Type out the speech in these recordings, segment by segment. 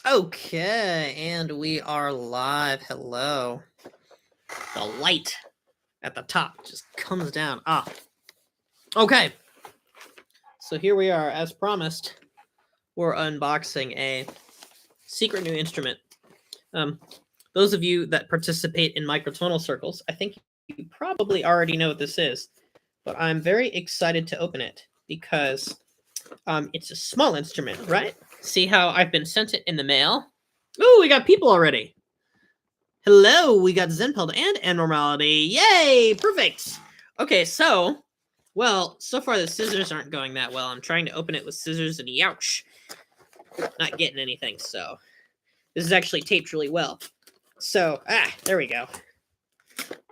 Okay, and we are live. Hello. The light at the top just comes down. Okay. So here we are, as promised. We're unboxing a secret new instrument. Those of you that participate in microtonal circles, I think you probably already know what this is, but I'm very excited to open it because it's a small instrument, right? See how I've been sent it in the mail? Ooh, we got people already. Hello, we got Zenpeld and Abnormality. Yay, perfect. Okay, so far the scissors aren't going that well. I'm trying to open it with scissors and youch, not getting anything. So this is actually taped really well. So there we go.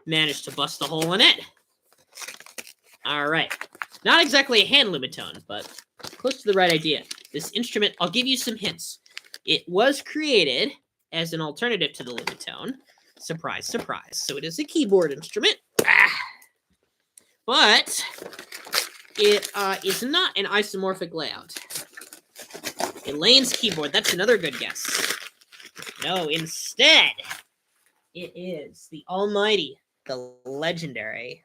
Managed to bust a hole in it. All right, not exactly a hand lumitone, but close to the right idea. This instrument, I'll give you some hints. It was created as an alternative to the lumitone. Surprise, surprise. So it is a keyboard instrument. But it is not an isomorphic layout. Elaine's keyboard, that's another good guess. No, instead, it is the almighty, the legendary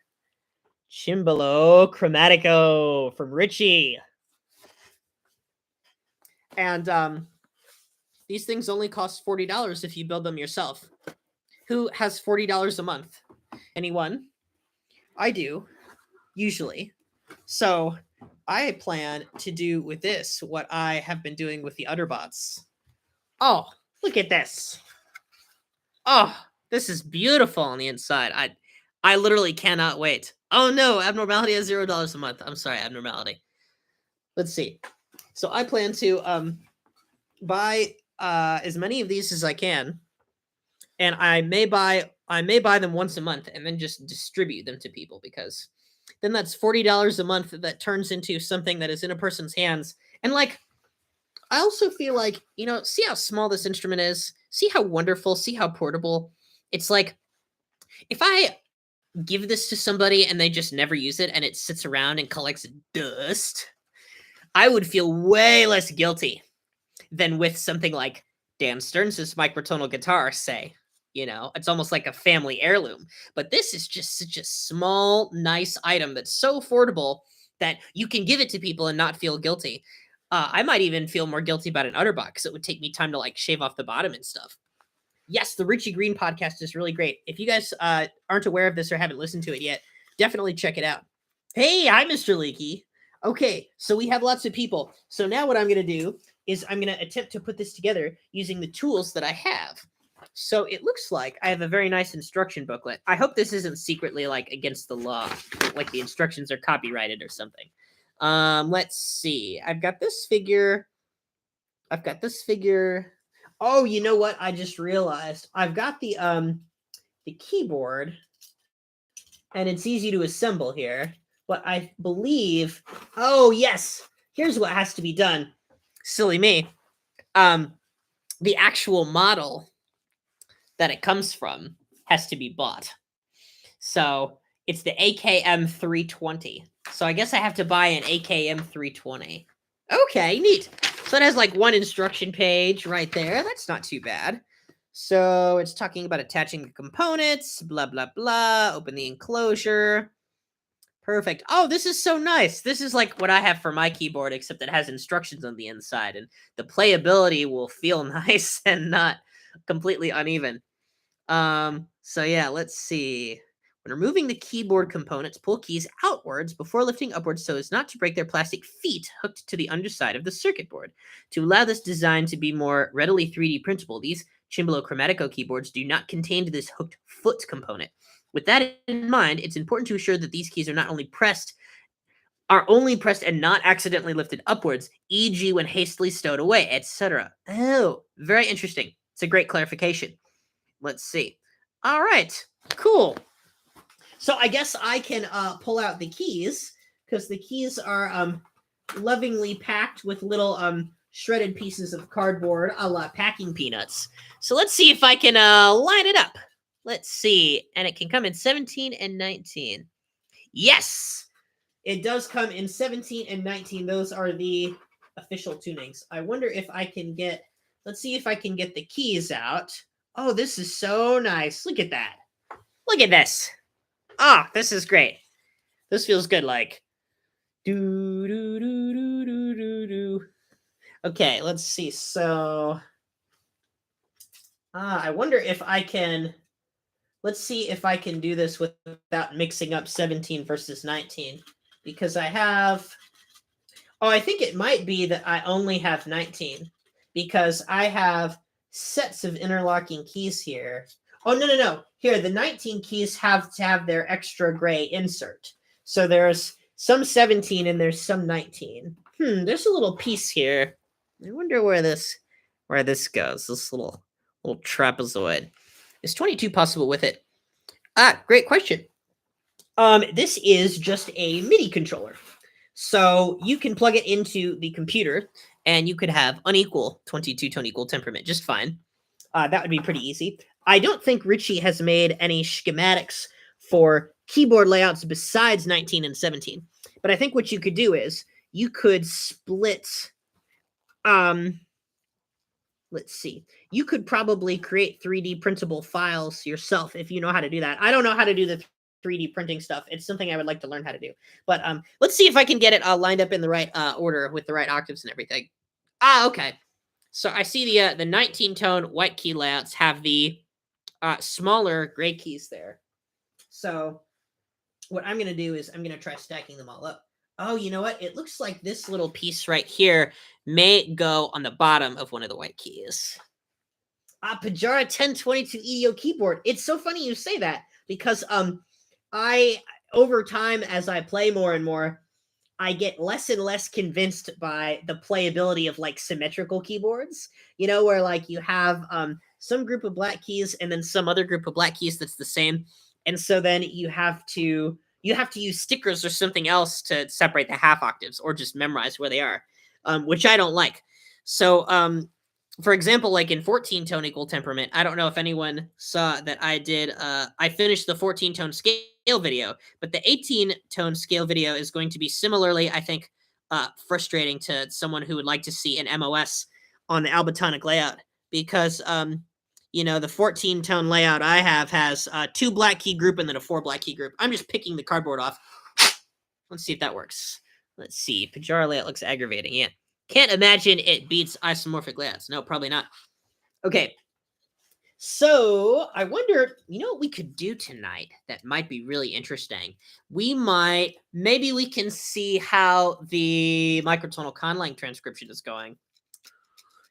Cimbalo Chromatico from Ritchie. And these things only cost $40 if you build them yourself. Who has $40 a month? Anyone? I do, usually. So I plan to do with this what I have been doing with the Utterbots. Oh, look at this. Oh, this is beautiful on the inside. I literally cannot wait. Oh no, Abnormality has $0 a month. I'm sorry, Abnormality. Let's see. So I plan to buy as many of these as I can, and I may buy them once a month and then just distribute them to people, because then that's $40 a month that turns into something that is in a person's hands. And like, I also feel like, see how small this instrument is? See how wonderful, see how portable? It's like, if I give this to somebody and they just never use it and it sits around and collects dust, I would feel way less guilty than with something like Dan Stearns' microtonal guitar, say. It's almost like a family heirloom. But this is just such a small, nice item that's so affordable that you can give it to people and not feel guilty. I might even feel more guilty about an Utterbot because it would take me time to like shave off the bottom and stuff. Yes, the Richie Green podcast is really great. If you guys aren't aware of this or haven't listened to it yet, definitely check it out. Hey, hi, Mr. Leaky. Okay, so we have lots of people. So now what I'm going to do is I'm going to attempt to put this together using the tools that I have. So it looks like I have a very nice instruction booklet. I hope this isn't secretly like against the law, like the instructions are copyrighted or something. Let's see. I've got this figure. Oh, you know what? I just realized I've got the keyboard, and it's easy to assemble here. But I believe, oh yes, here's what has to be done. Silly me. The actual model that it comes from has to be bought. So it's the AKM 320. So I guess I have to buy an AKM 320. Okay, neat. So it has like one instruction page right there. That's not too bad. So it's talking about attaching the components, blah, blah, blah. Open the enclosure. Perfect. Oh, this is so nice. This is like what I have for my keyboard, except it has instructions on the inside, and the playability will feel nice and not completely uneven. So yeah, let's see. When removing the keyboard components, pull keys outwards before lifting upwards so as not to break their plastic feet hooked to the underside of the circuit board. To allow this design to be more readily 3D printable, these Cimbalo Chromatico keyboards do not contain this hooked foot component. With that in mind, it's important to ensure that these keys are only pressed and not accidentally lifted upwards, e.g. when hastily stowed away, etc. Oh, very interesting. It's a great clarification. Let's see. All right, cool. So I guess I can pull out the keys, because the keys are lovingly packed with little shredded pieces of cardboard a la packing peanuts. So let's see if I can line it up. Let's see. And it can come in 17 and 19. Yes! It does come in 17 and 19. Those are the official tunings. I wonder if I can get let's see if I can get the keys out. Oh, this is so nice. Look at that. Look at this. Ah, this is great. This feels good. Like, do, do, do, do, do, do, do. Okay, let's see. So, I wonder if I can, let's see if I can do this without mixing up 17 versus 19. Because I have, I think it might be that I only have 19. Because I have sets of interlocking keys here. Oh, no. Here, the 19 keys have to have their extra gray insert. So there's some 17 and there's some 19. There's a little piece here. I wonder where this goes. This little trapezoid. Is 22 possible with it? Great question. This is just a MIDI controller. So you can plug it into the computer and you could have unequal 22 tone equal temperament just fine. That would be pretty easy. I don't think Richie has made any schematics for keyboard layouts besides 19 and 17. But I think what you could do is you could split, let's see. You could probably create 3D printable files yourself if you know how to do that. I don't know how to do the 3D printing stuff. It's something I would like to learn how to do. But let's see if I can get it lined up in the right order with the right octaves and everything. Okay. So I see the 19-tone white key layouts have the smaller gray keys there. So what I'm going to do is I'm going to try stacking them all up. Oh, you know what? It looks like this little piece right here may go on the bottom of one of the white keys. Pajara 1022 EDO keyboard. It's so funny you say that because I, over time, as I play more and more, I get less and less convinced by the playability of like symmetrical keyboards, you know, where like you have some group of black keys and then some other group of black keys that's the same. And so then you have to use stickers or something else to separate the half octaves or just memorize where they are, which I don't like. So, for example, like in 14-tone equal temperament, I don't know if anyone saw that I did, I finished the 14-tone scale video, but the 18-tone scale video is going to be similarly, I think, frustrating to someone who would like to see an MOS on the Albatonic layout because, you know, the 14-tone layout I have has 2 black key group and then a 4 black key group. I'm just picking the cardboard off. Let's see if that works. Let's see. Pajara layout looks aggravating. Yeah. Can't imagine it beats isomorphic layouts. No, probably not. Okay. So I wonder, you know what we could do tonight that might be really interesting? Maybe we can see how the microtonal conlang transcription is going.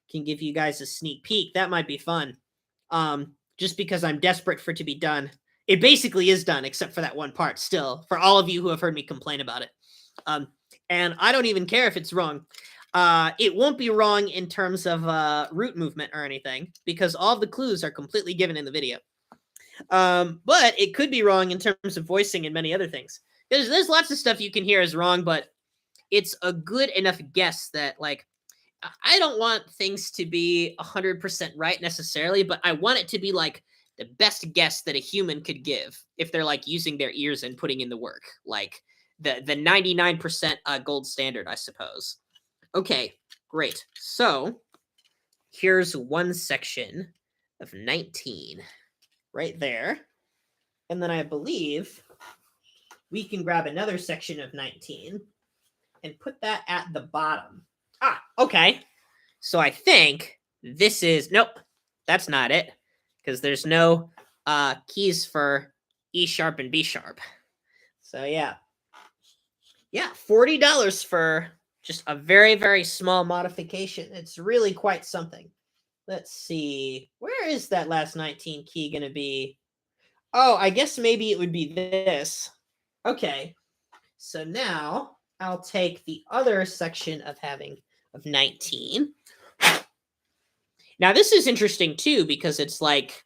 Can give you guys a sneak peek. That might be fun. Just because I'm desperate for it to be done. It basically is done, except for that one part still, for all of you who have heard me complain about it. And I don't even care if it's wrong. It won't be wrong in terms of root movement or anything, because all of the clues are completely given in the video. But it could be wrong in terms of voicing and many other things. There's lots of stuff you can hear is wrong, but it's a good enough guess that, like, I don't want things to be 100% right necessarily, but I want it to be, like, the best guess that a human could give if they're, like, using their ears and putting in the work. Like, the 99% gold standard, I suppose. Okay, great. So here's one section of 19 right there. And then I believe we can grab another section of 19 and put that at the bottom. Okay. So I think this is, nope, that's not it, because there's no keys for E sharp and B sharp. So yeah. Yeah, $40 for just a very, very small modification. It's really quite something. Let's see. Where is that last 19 key going to be? Oh, I guess maybe it would be this. Okay. So now I'll take the other section of 19. Now this is interesting too, because it's like,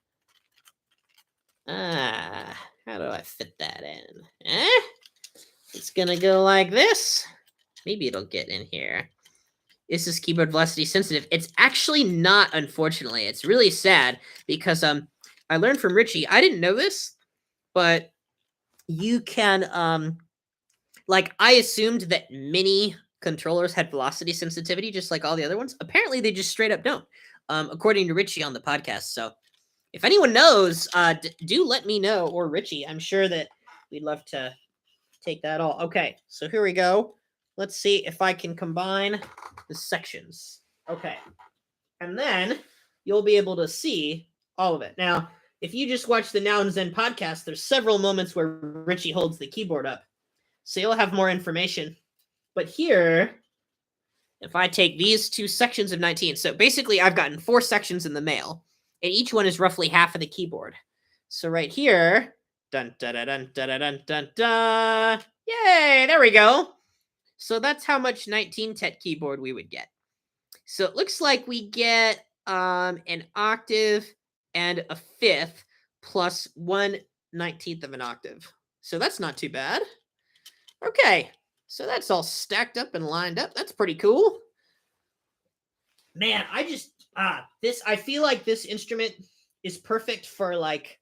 how do I fit that in? It's going to go like this. Maybe it'll get in here. Is this keyboard velocity sensitive? It's actually not, unfortunately. It's really sad because I learned from Richie. I didn't know this, but you can like I assumed that mini controllers had velocity sensitivity just like all the other ones. Apparently they just straight up don't. according to Richie on the podcast. So if anyone knows, do let me know, or Richie. I'm sure that we'd love to take that all. Okay, so here we go. Let's see if I can combine the sections. Okay, and then you'll be able to see all of it. Now, if you just watch the Now and Zen podcast, there's several moments where Richie holds the keyboard up. So you'll have more information. But here, if I take these two sections of 19, so basically I've gotten 4 sections in the mail, and each one is roughly half of the keyboard. So right here, dun dun dun dun dun dun dun dun, yay, there we go. So that's how much 19 tet keyboard we would get. So it looks like we get an octave and a fifth plus 1/19 of an octave. So that's not too bad. Okay, so that's all stacked up and lined up. That's pretty cool. Man, I feel like this instrument is perfect for like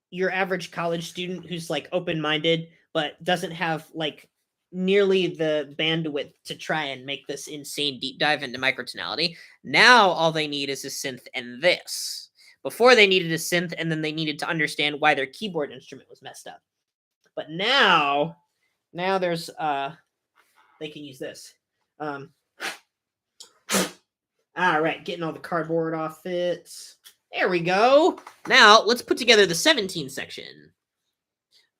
your average college student who's like open-minded but doesn't have like nearly the bandwidth to try and make this insane deep dive into microtonality. Now all they need is a synth and this. Before they needed a synth and then they needed to understand why their keyboard instrument was messed up. But now there's they can use this. All right, getting all the cardboard off it. There we go. Now let's put together the 17 section.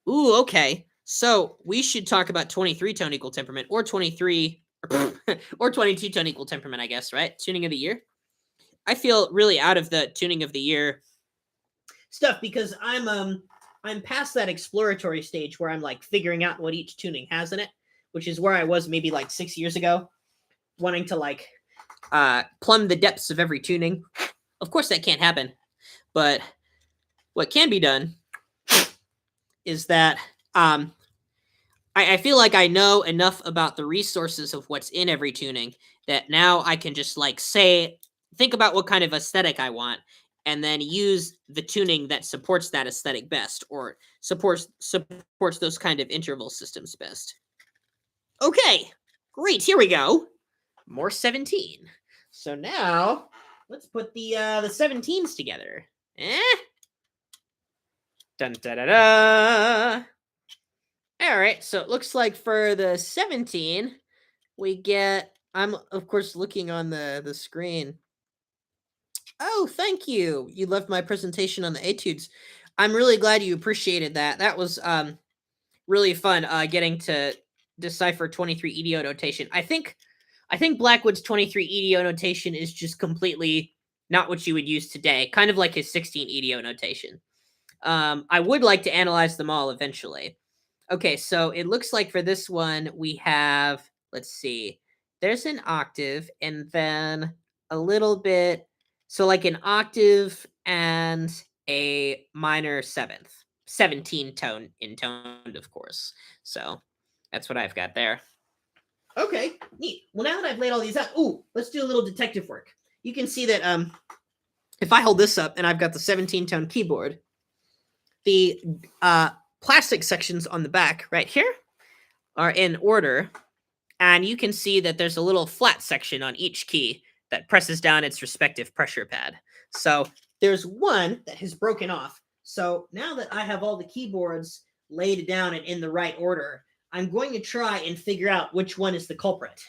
Ooh, okay. So we should talk about 23 tone equal temperament, or 23 or 22 tone equal temperament, I guess, right? Tuning of the year. I feel really out of the tuning of the year stuff because I'm past that exploratory stage where I'm like figuring out what each tuning has in it, which is where I was maybe like 6 years ago, wanting to like plumb the depths of every tuning. Of course that can't happen, but what can be done is that I feel like I know enough about the resources of what's in every tuning that now I can just like think about what kind of aesthetic I want, and then use the tuning that supports that aesthetic best, or supports those kind of interval systems best. Okay, great. Here we go. More 17. So now let's put the 17s together. Dun da da da. All right, so it looks like for the 17, we get. I'm of course looking on the screen. Oh, thank you. You left my presentation on the etudes. I'm really glad you appreciated that. That was really fun getting to decipher 23 EDO notation. I think Blackwood's 23 EDO notation is just completely not what you would use today, kind of like his 16 EDO notation. I would like to analyze them all eventually. Okay, so it looks like for this one we have, let's see, there's an octave and then a little bit, so like an octave and a minor seventh, 17 tone intoned, of course. So that's what I've got there. Okay, neat. Well, now that I've laid all these out, let's do a little detective work. You can see that if I hold this up and I've got the 17 tone keyboard, the plastic sections on the back right here are in order, and you can see that there's a little flat section on each key that presses down its respective pressure pad. So there's one that has broken off. So now that I have all the keyboards laid down and in the right order, I'm going to try and figure out which one is the culprit.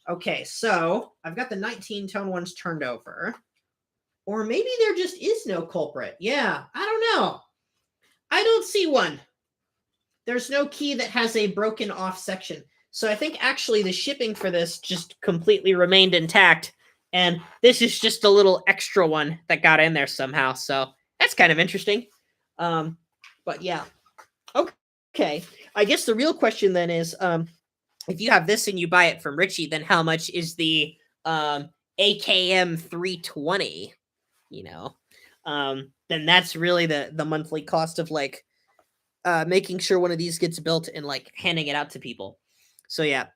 Okay, so I've got the 19 tone ones turned over. Or maybe there just is no culprit. Yeah, I don't know. I don't see one. There's no key that has a broken off section. So I think actually the shipping for this just completely remained intact. And this is just a little extra one that got in there somehow. So that's kind of interesting. But yeah. Okay. I guess the real question then is, if you have this and you buy it from Richie, then how much is the AKM 320? You know, then that's really the monthly cost of like making sure one of these gets built and like handing it out to people. So yeah.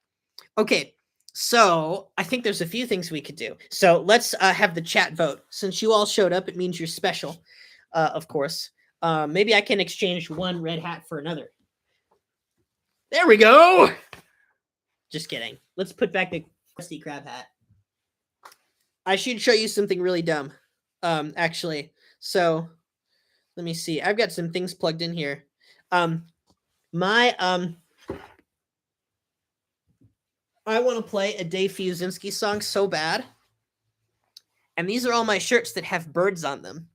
Okay. So I think there's a few things we could do. So let's have the chat vote. Since you all showed up, it means you're special, of course. Maybe I can exchange one red hat for another. There we go. Just kidding. Let's put back the Krusty Krab hat. I should show you something really dumb. Actually. So let me see. I've got some things plugged in here. My I want to play a Dave Fiuzinski song so bad. And these are all my shirts that have birds on them.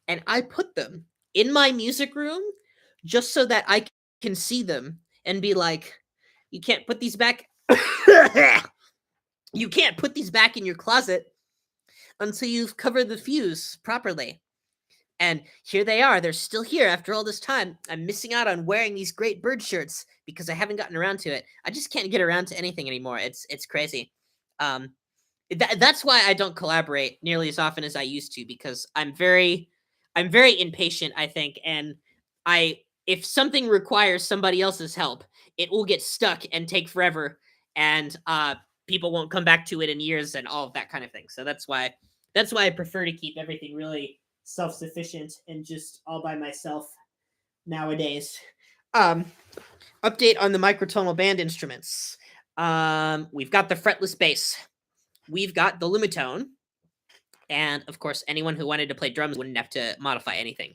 And I put them in my music room just so that I can see them and be like, you can't put these back. You can't put these back in your closet until you've covered the fuse properly. And here they are. They're still here after all this time. I'm missing out on wearing these great bird shirts because I haven't gotten around to it. I just can't get around to anything anymore. It's crazy. Um, that's why I don't collaborate nearly as often as I used to, because I'm very impatient, I think, and I if something requires somebody else's help, it will get stuck and take forever, and people won't come back to it in years and all of that kind of thing. So that's why I prefer to keep everything really self-sufficient and just all by myself nowadays. Um, Update on the microtonal band instruments. We've got the fretless bass. We've got the Lumitone. And of course, anyone who wanted to play drums wouldn't have to modify anything.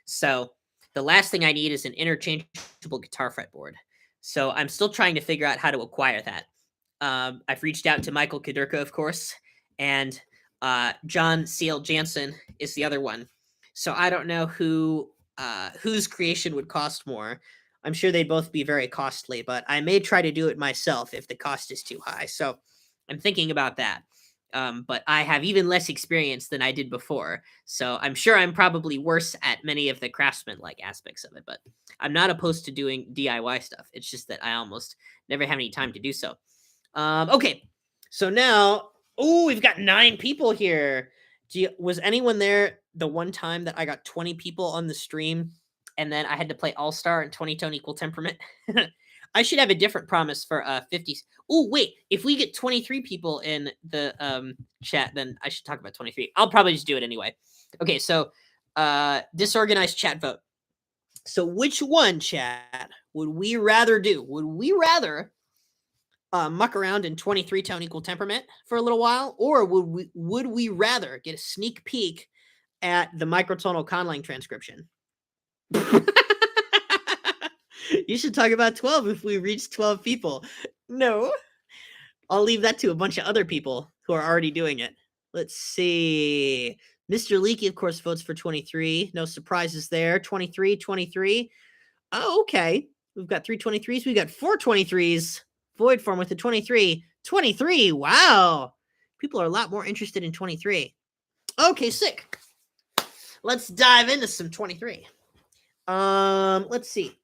So the last thing I need is an interchangeable guitar fretboard. So I'm still trying to figure out how to acquire that. I've reached out to Michael Kaderka, of course, and John C.L. Jansen is the other one. So I don't know whose creation would cost more. I'm sure they'd both be very costly, but I may try to do it myself if the cost is too high. So I'm thinking about that. But I have even less experience than I did before. So I'm sure I'm probably worse at many of the craftsman-like aspects of it, but I'm not opposed to doing DIY stuff. It's just that I almost never have any time to do so. Okay, so now, we've got 9 people here. Was anyone there the one time that I got 20 people on the stream and then I had to play All-Star and 20 tone equal temperament? I should have a different promise for 50s. Oh, wait, if we get 23 people in the chat, then I should talk about 23. I'll probably just do it anyway. Okay, so disorganized chat vote. So which one, chat, would we rather do? Would we rather muck around in 23 tone equal temperament for a little while, or would we rather get a sneak peek at the microtonal conlang transcription? You should talk about 12 if we reach 12 people. No, I'll leave that to a bunch of other people who are already doing it. Let's see. Mr. Leaky, of course, votes for 23. No surprises there. 23, 23. Oh, okay. We've got 3 23s. We've got 4 23s. Void form with the 23. 23. Wow. People are a lot more interested in 23. Okay, sick. Let's dive into some 23. Let's see.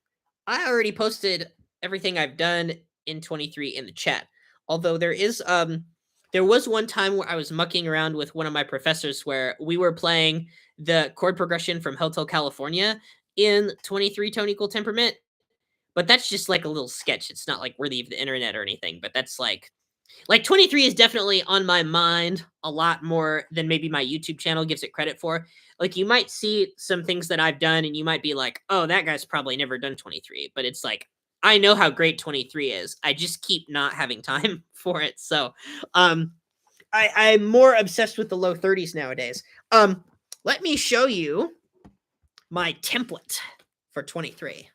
I already posted everything I've done in 23 in the chat. Although there was one time where I was mucking around with one of my professors where we were playing the chord progression from Hotel California in 23 tone equal temperament. But that's just like a little sketch. It's not like worthy of the internet or anything, but that's like 23 is definitely on my mind a lot more than maybe my YouTube channel gives it credit for. Like, you might see some things that I've done and you might be like, oh, that guy's probably never done 23. But it's like, I know how great 23 is. I just keep not having time for it. So I'm more obsessed with the low 30s nowadays. Let me show you my template for 23.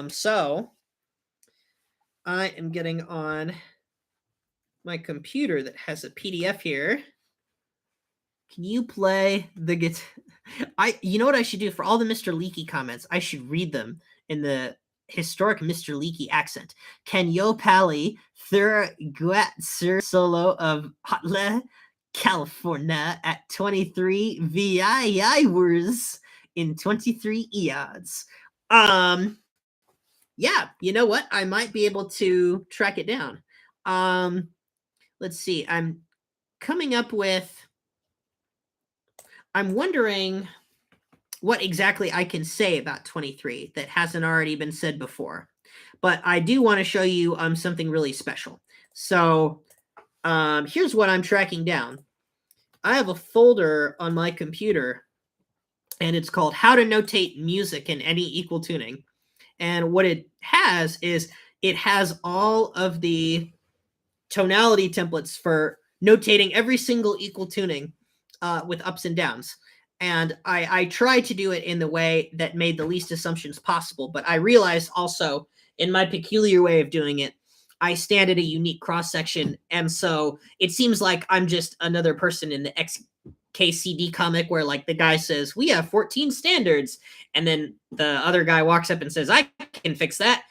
So I am getting on my computer that has a PDF here. Can you play the guitar? You know what I should do for all the Mr. Leaky comments? I should read them in the historic Mr. Leaky accent. Can yo pally thur guat solo of Hotle California at 23 VI hours in 23 eons? Yeah, you know what? I might be able to track it down. Let's see. I'm wondering what exactly I can say about 23 that hasn't already been said before. But I do want to show you something really special. So here's what I'm tracking down. I have a folder on my computer, and it's called How to Notate Music in Any Equal Tuning. And what it has is it has all of the tonality templates for notating every single equal tuning with ups and downs. And I tried to do it in the way that made the least assumptions possible. But I realized also, in my peculiar way of doing it, I stand at a unique cross section. And so it seems like I'm just another person in the XKCD comic where, like, the guy says, we have 14 standards. And then the other guy walks up and says, I can fix that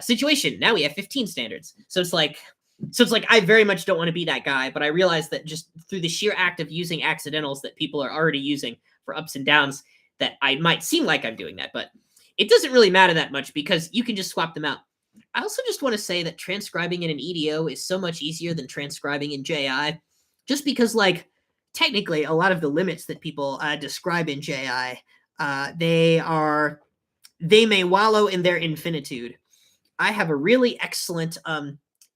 situation. Now we have 15 standards. So it's like I very much don't want to be that guy, but I realize that just through the sheer act of using accidentals that people are already using for ups and downs, that I might seem like I'm doing that, but it doesn't really matter that much because you can just swap them out. I also just want to say that transcribing in an EDO is so much easier than transcribing in JI, just because, like, technically a lot of the limits that people describe in JI, they may wallow in their infinitude. I have a really excellent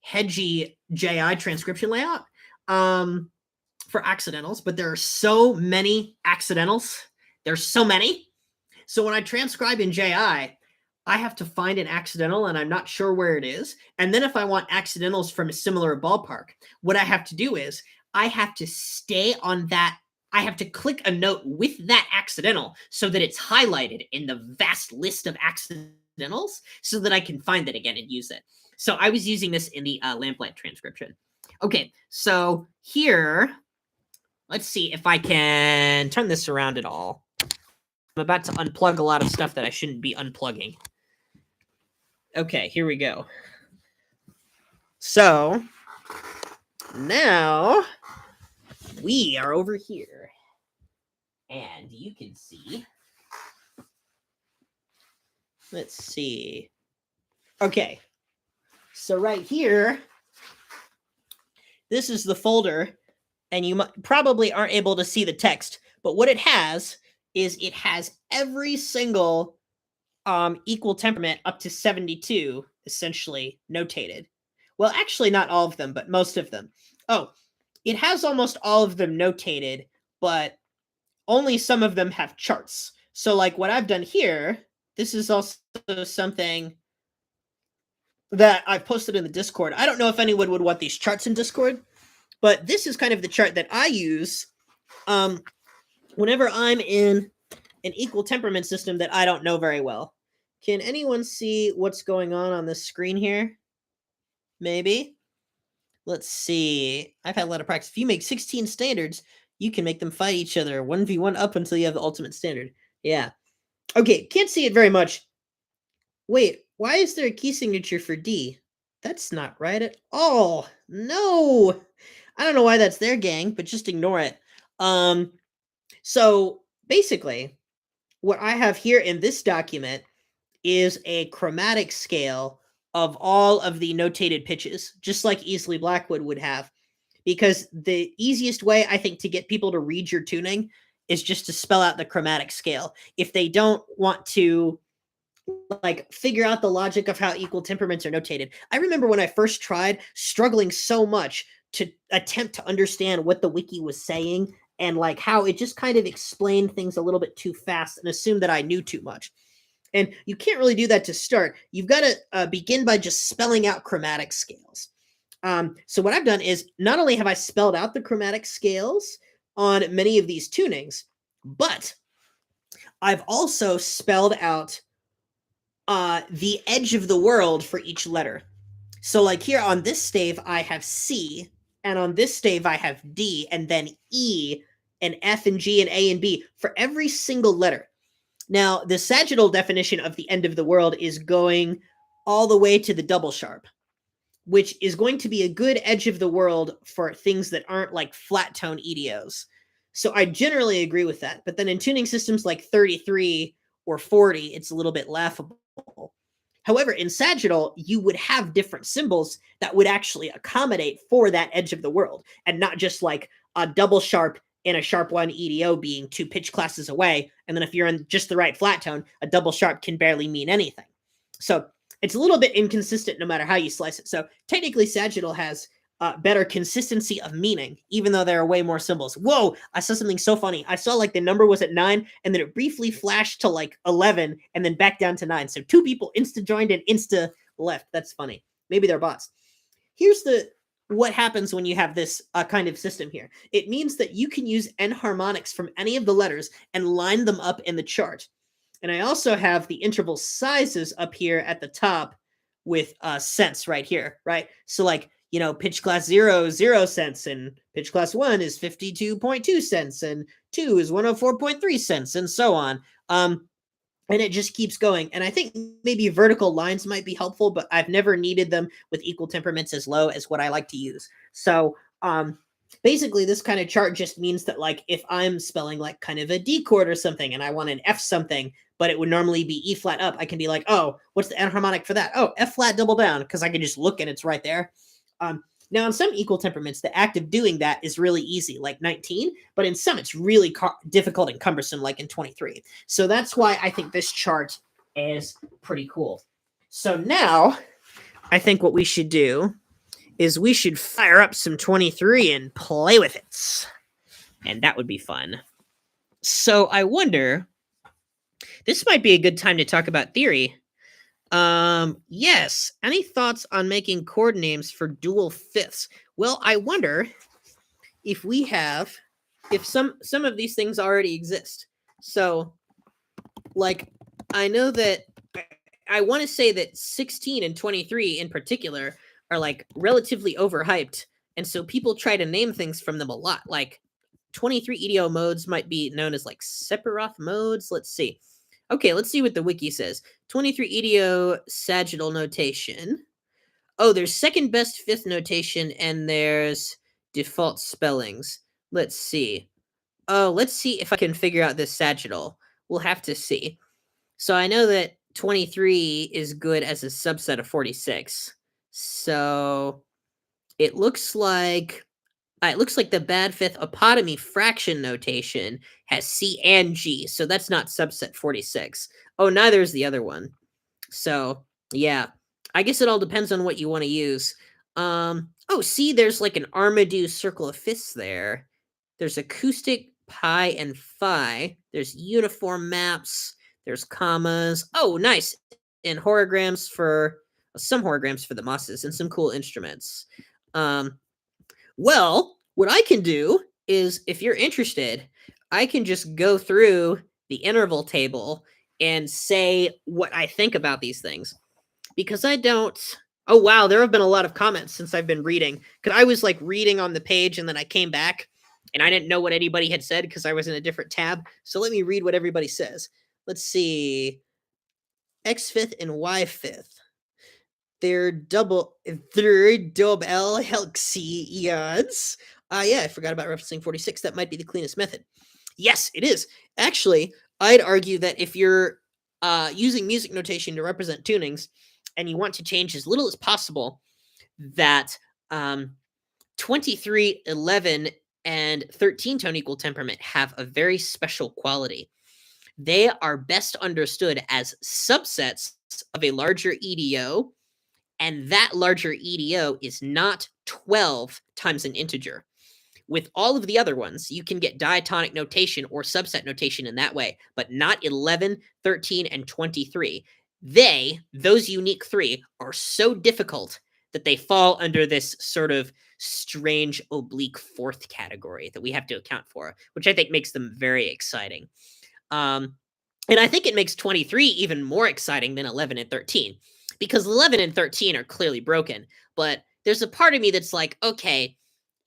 hedgy JI transcription layout for accidentals, but there are so many accidentals. There's so many. So when I transcribe in JI, I have to find an accidental and I'm not sure where it is. And then if I want accidentals from a similar ballpark, what I have to do is I have to stay on that. I have to click a note with that accidental so that it's highlighted in the vast list of accidentals so that I can find it again and use it. So I was using this in the Lamplant transcription. Okay, so here, let's see if I can turn this around at all. I'm about to unplug a lot of stuff that I shouldn't be unplugging. Okay, here we go. So now we are over here. And you can see. Let's see. Okay. So right here, this is the folder, and you probably aren't able to see the text, but what it has is it has every single equal temperament up to 72 essentially notated. Well, actually not all of them, but most of them. Oh, it has almost all of them notated, but only some of them have charts. So like what I've done here, this is also something that I've posted in the Discord. I don't know if anyone would want these charts in Discord, but this is kind of the chart that I use whenever I'm in an equal temperament system that I don't know very well. Can anyone see what's going on this screen here? Maybe. Let's see. I've had a lot of practice. If you make 16 standards, you can make them fight each other 1v1 up until you have the ultimate standard. Yeah. Okay, can't see it very much. Wait, why is there a key signature for D? That's not right at all. No. I don't know why that's there, gang, but just ignore it. So basically, what I have here in this document is a chromatic scale of all of the notated pitches, just like Easley Blackwood would have. Because the easiest way, I think, to get people to read your tuning is just to spell out the chromatic scale. If they don't want to like figure out the logic of how equal temperaments are notated. I remember when I first tried struggling so much to attempt to understand what the wiki was saying and like how it just kind of explained things a little bit too fast and assumed that I knew too much. And you can't really do that to start. You've got to begin by just spelling out chromatic scales. So what I've done is not only have I spelled out the chromatic scales on many of these tunings, but I've also spelled out the edge of the world for each letter. So like here on this stave, I have C, and on this stave, I have D, and then E, and F, and G, and A, and B for every single letter. Now, the sagittal definition of the end of the world is going all the way to the double sharp, which is going to be a good edge of the world for things that aren't like flat tone EDOs. So I generally agree with that. But then in tuning systems like 33 or 40, it's a little bit laughable. However, in sagittal, you would have different symbols that would actually accommodate for that edge of the world, and not just like a double sharp and a sharp 1 EDO being 2 pitch classes away. And then if you're in just the right flat tone, a double sharp can barely mean anything. So it's a little bit inconsistent no matter how you slice it. So technically, sagittal has better consistency of meaning, even though there are way more symbols. Whoa, I saw something so funny. I saw like the number was at 9, and then it briefly flashed to like 11, and then back down to 9. So 2 people insta-joined and insta-left. That's funny. Maybe they're bots. Here's the what happens when you have this kind of system here? It means that you can use enharmonics from any of the letters and line them up in the chart. And I also have the interval sizes up here at the top with cents right here, right? So like, pitch class 0 is 0 cents, and pitch class 1 is 52.2 cents, and 2 is 104.3 cents, and so on. And it just keeps going. And I think maybe vertical lines might be helpful, but I've never needed them with equal temperaments as low as what I like to use. So basically this kind of chart just means that like if I'm spelling like kind of a D chord or something and I want an F something, but it would normally be E flat up, I can be like, oh, what's the enharmonic for that? Oh, F flat double down, because I can just look and it's right there. Now, in some equal temperaments, the act of doing that is really easy, like 19, but in some it's really difficult and cumbersome, like in 23. So that's why I think this chart is pretty cool. So now, I think what we should do is we should fire up some 23 and play with it. And that would be fun. So I wonder, this might be a good time to talk about theory. Yes. Any thoughts on making chord names for dual fifths? Well, I wonder if some of these things already exist. So, like, I know that I want to say that 16 and 23 in particular are like relatively overhyped. And so people try to name things from them a lot. Like 23 EDO modes might be known as like Sephiroth modes. Let's see. Okay, let's see what the wiki says. 23 EDO sagittal notation. Oh, there's second best fifth notation, and there's default spellings. Let's see. Oh, let's see if I can figure out this sagittal. We'll have to see. So I know that 23 is good as a subset of 46. So it looks like the bad fifth apotomy fraction notation has C and G, so that's not subset 46. Oh, neither is the other one. So, yeah. I guess it all depends on what you want to use. Oh, see, there's like an Armadou circle of fifths there. There's acoustic, pi, and phi. There's uniform maps. There's commas. Oh, nice. And horograms for some horograms for the mosses and some cool instruments. Well, what I can do is, if you're interested, I can just go through the interval table and say what I think about these things. Because I don't... Oh, wow, there have been a lot of comments since I've been reading. Because I was, like, reading on the page, and then I came back, and I didn't know what anybody had said because I was in a different tab. So let me read what everybody says. Let's see. X fifth and Y fifth. They're double L Helxions. Yeah, I forgot about referencing 46. That might be the cleanest method. Yes, it is. Actually, I'd argue that if you're using music notation to represent tunings and you want to change as little as possible, that 23, 11, and 13 tone equal temperament have a very special quality. They are best understood as subsets of a larger EDO, and that larger EDO is not 12 times an integer. With all of the other ones, you can get diatonic notation or subset notation in that way, but not 11, 13, and 23. Those unique three, are so difficult that they fall under this sort of strange oblique fourth category that we have to account for, which I think makes them very exciting. And I think it makes 23 even more exciting than 11 and 13. Because 11 and 13 are clearly broken, but there's a part of me that's like, okay,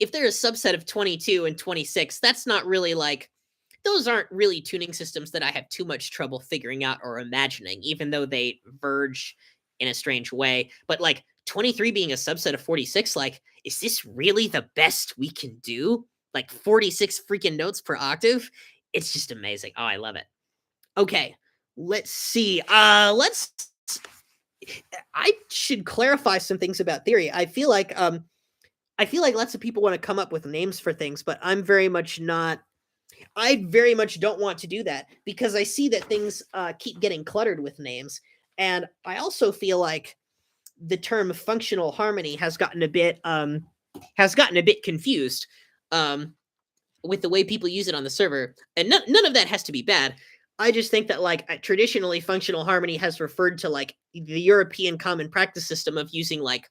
if they're a subset of 22 and 26, that's not really like, those aren't really tuning systems that I have too much trouble figuring out or imagining, even though they verge in a strange way. But like 23 being a subset of 46, like, is this really the best we can do? Like 46 freaking notes per octave? It's just amazing. Oh, I love it. Okay, let's see. I should clarify some things about theory. I feel like lots of people want to come up with names for things, but I very much don't want to do that because I see that things keep getting cluttered with names. And I also feel like the term functional harmony has gotten a bit confused with the way people use it on the server. And none of that has to be bad. I just think that like traditionally functional harmony has referred to like the European common practice system of using like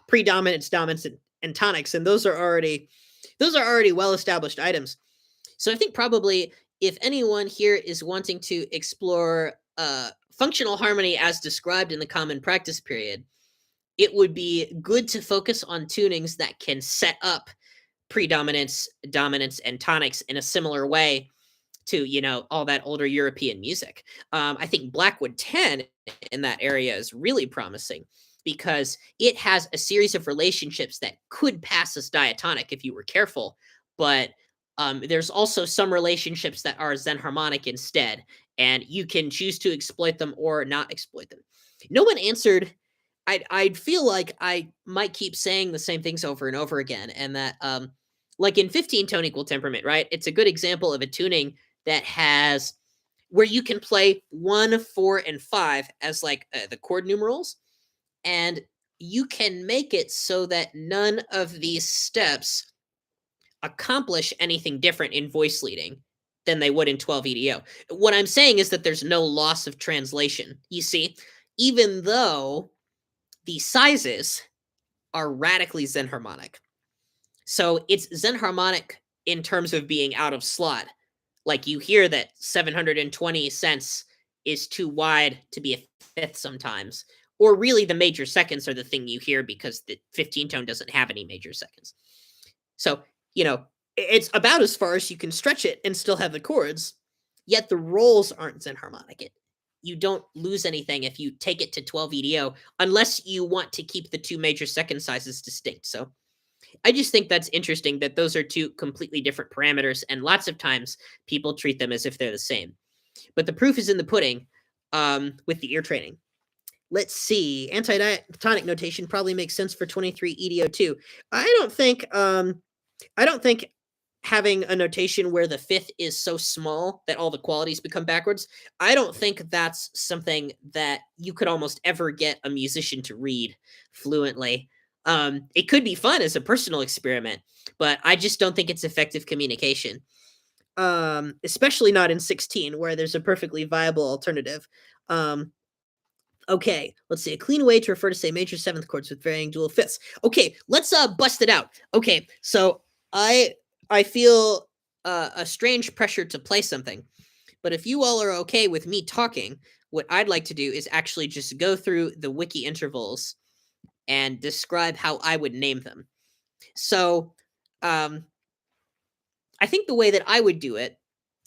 predominance, dominance, and tonics, and those are already well established items. So I think probably if anyone here is wanting to explore functional harmony as described in the common practice period, it would be good to focus on tunings that can set up predominance, dominance, and tonics in a similar way to, all that older European music. I think Blackwood 10 in that area is really promising because it has a series of relationships that could pass as diatonic if you were careful, but there's also some relationships that are zenharmonic instead, and you can choose to exploit them or not exploit them. No one answered. I'd feel like I might keep saying the same things over and over again, and that like in 15 tone equal temperament, right? It's a good example of a tuning that has where you can play 1, 4, and 5 as like the chord numerals, and you can make it so that none of these steps accomplish anything different in voice leading than they would in 12 EDO. What I'm saying is that there's no loss of translation. You see, even though the sizes are radically zenharmonic. So it's zenharmonic in terms of being out of slot. Like you hear that 720 cents is too wide to be a fifth sometimes. Or really the major seconds are the thing you hear because the 15 tone doesn't have any major seconds. So, it's about as far as you can stretch it and still have the chords, yet the rolls aren't zenharmonic. You don't lose anything if you take it to 12 EDO unless you want to keep the two major second sizes distinct. So I just think that's interesting that those are two completely different parameters, and lots of times people treat them as if they're the same. But the proof is in the pudding with the ear training. Let's see. Anti-diatonic notation probably makes sense for 23 EDO too. I don't think having a notation where the fifth is so small that all the qualities become backwards, I don't think that's something that you could almost ever get a musician to read fluently. It could be fun as a personal experiment, but I just don't think it's effective communication. Especially not in 16, where there's a perfectly viable alternative. Okay, let's see. A clean way to refer to, say, major seventh chords with varying dual fifths. Okay, let's bust it out. Okay, so I feel a strange pressure to play something, but if you all are okay with me talking, what I'd like to do is actually just go through the wiki intervals and describe how I would name them. So, I think the way that I would do it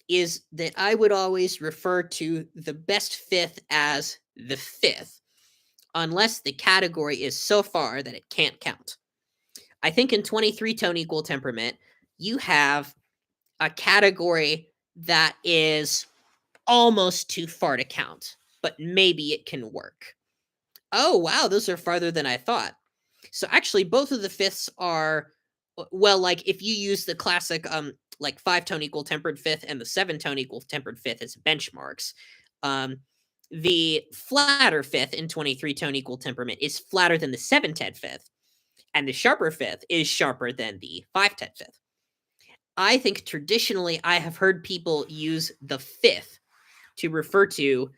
is that I would always refer to the best fifth as the fifth, unless the category is so far that it can't count. I think in 23 tone equal temperament, you have a category that is almost too far to count, but maybe it can work. Oh, wow, those are farther than I thought. So actually, both of the fifths are, well, like if you use the classic, like 5-tone equal tempered fifth and the 7-tone equal tempered fifth as benchmarks, the flatter fifth in 23-tone equal temperament is flatter than the 7-10 fifth, and the sharper fifth is sharper than the 5-10 fifth. I think traditionally I have heard people use the fifth to refer to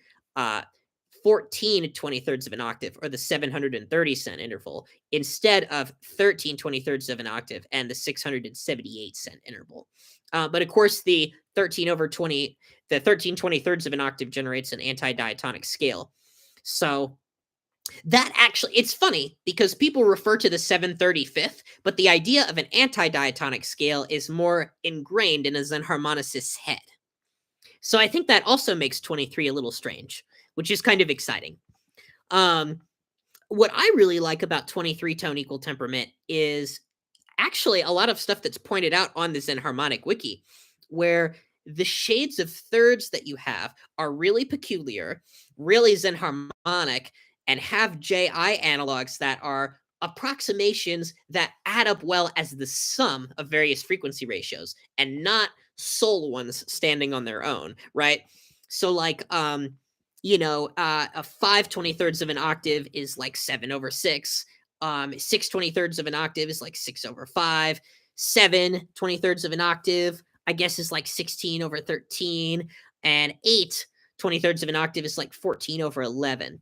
14 23rds of an octave, or the 730 cent interval, instead of 13 23rds of an octave and the 678 cent interval. But of course, the 13 23rds of an octave generates an anti-diatonic scale. So that actually, it's funny because people refer to the 735th, but the idea of an anti-diatonic scale is more ingrained in a zenharmonicist's head. So I think that also makes 23 a little strange, which is kind of exciting. What I really like about 23 tone equal temperament is actually a lot of stuff that's pointed out on the Zenharmonic wiki, where the shades of thirds that you have are really peculiar, really Zenharmonic, and have JI analogs that are approximations that add up well as the sum of various frequency ratios and not sole ones standing on their own, right? So like a 5 23rds of an octave is like 7 over 6. 6 23rds of an octave is like 6 over 5. 7 23rds of an octave, I guess, is like 16 over 13. And 8 23rds of an octave is like 14 over 11.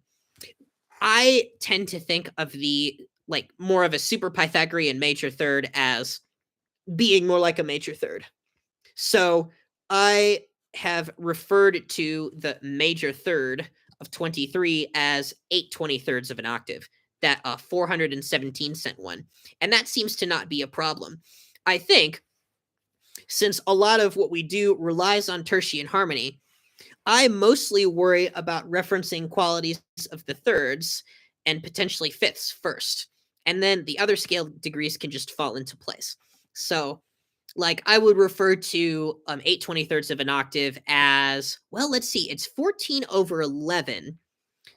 I tend to think of the like more of a super Pythagorean major third as being more like a major third. So I have referred to the major third of 23 as 8/23 of an octave, that 417 cent one. And that seems to not be a problem. I think since a lot of what we do relies on tertian harmony, I mostly worry about referencing qualities of the thirds and potentially fifths first. And then the other scale degrees can just fall into place. So, like, I would refer to 8/23 of an octave as, well, let's see, it's 14/11.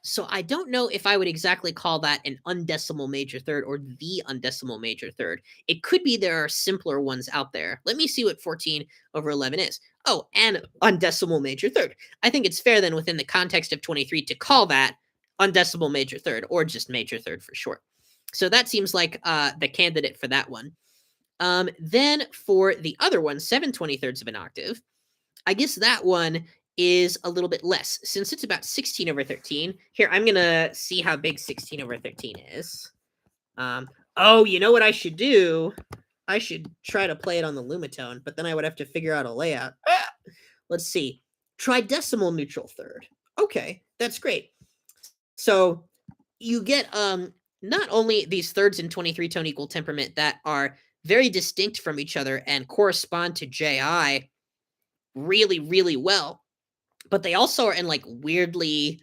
So I don't know if I would exactly call that an undecimal major third or the undecimal major third. It could be there are simpler ones out there. Let me see what 14/11 is. Oh, an undecimal major third. I think it's fair then within the context of 23 to call that undecimal major third or just major third for short. So that seems like the candidate for that one. Then for the other one, 7/23 of an octave, I guess that one is a little bit less since it's about 16/13. Here, I'm going to see how big 16/13 is. Oh, you know what I should do? I should try to play it on the Lumitone, but then I would have to figure out a layout. Let's see. Tridecimal neutral third. Okay, that's great. So you get not only these thirds in 23 tone equal temperament that are very distinct from each other and correspond to JI really, really well, but they also are in like weirdly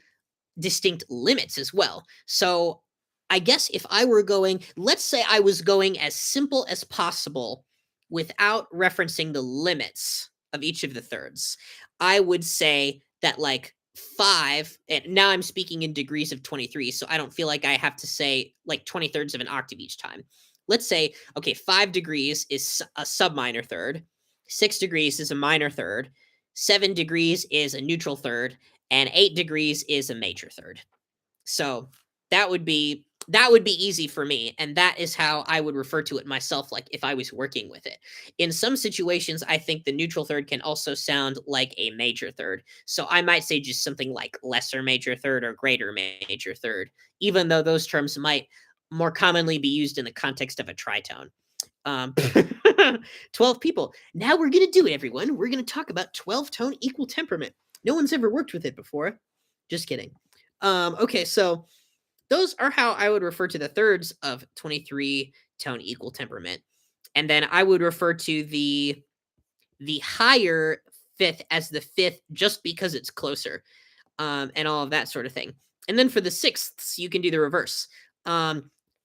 distinct limits as well. So I guess if I were going, let's say I was going as simple as possible without referencing the limits of each of the thirds, I would say that like 5, and now I'm speaking in degrees of 23, so I don't feel like I have to say like 20 thirds of an octave each time. Let's say, okay, 5 degrees is a subminor third, 6 degrees is a minor third, 7 degrees is a neutral third, and 8 degrees is a major third. So that would be easy for me, and that is how I would refer to it myself, like if I was working with it. In some situations, I think the neutral third can also sound like a major third. So I might say just something like lesser major third or greater major third, even though those terms might more commonly be used in the context of a tritone. 12 people. Now we're going to do it, everyone. We're going to talk about 12 tone equal temperament. No one's ever worked with it before. Just kidding. Okay, so those are how I would refer to the thirds of 23 tone equal temperament. And then I would refer to the higher fifth as the fifth just because it's closer, and all of that sort of thing. And then for the sixths, you can do the reverse.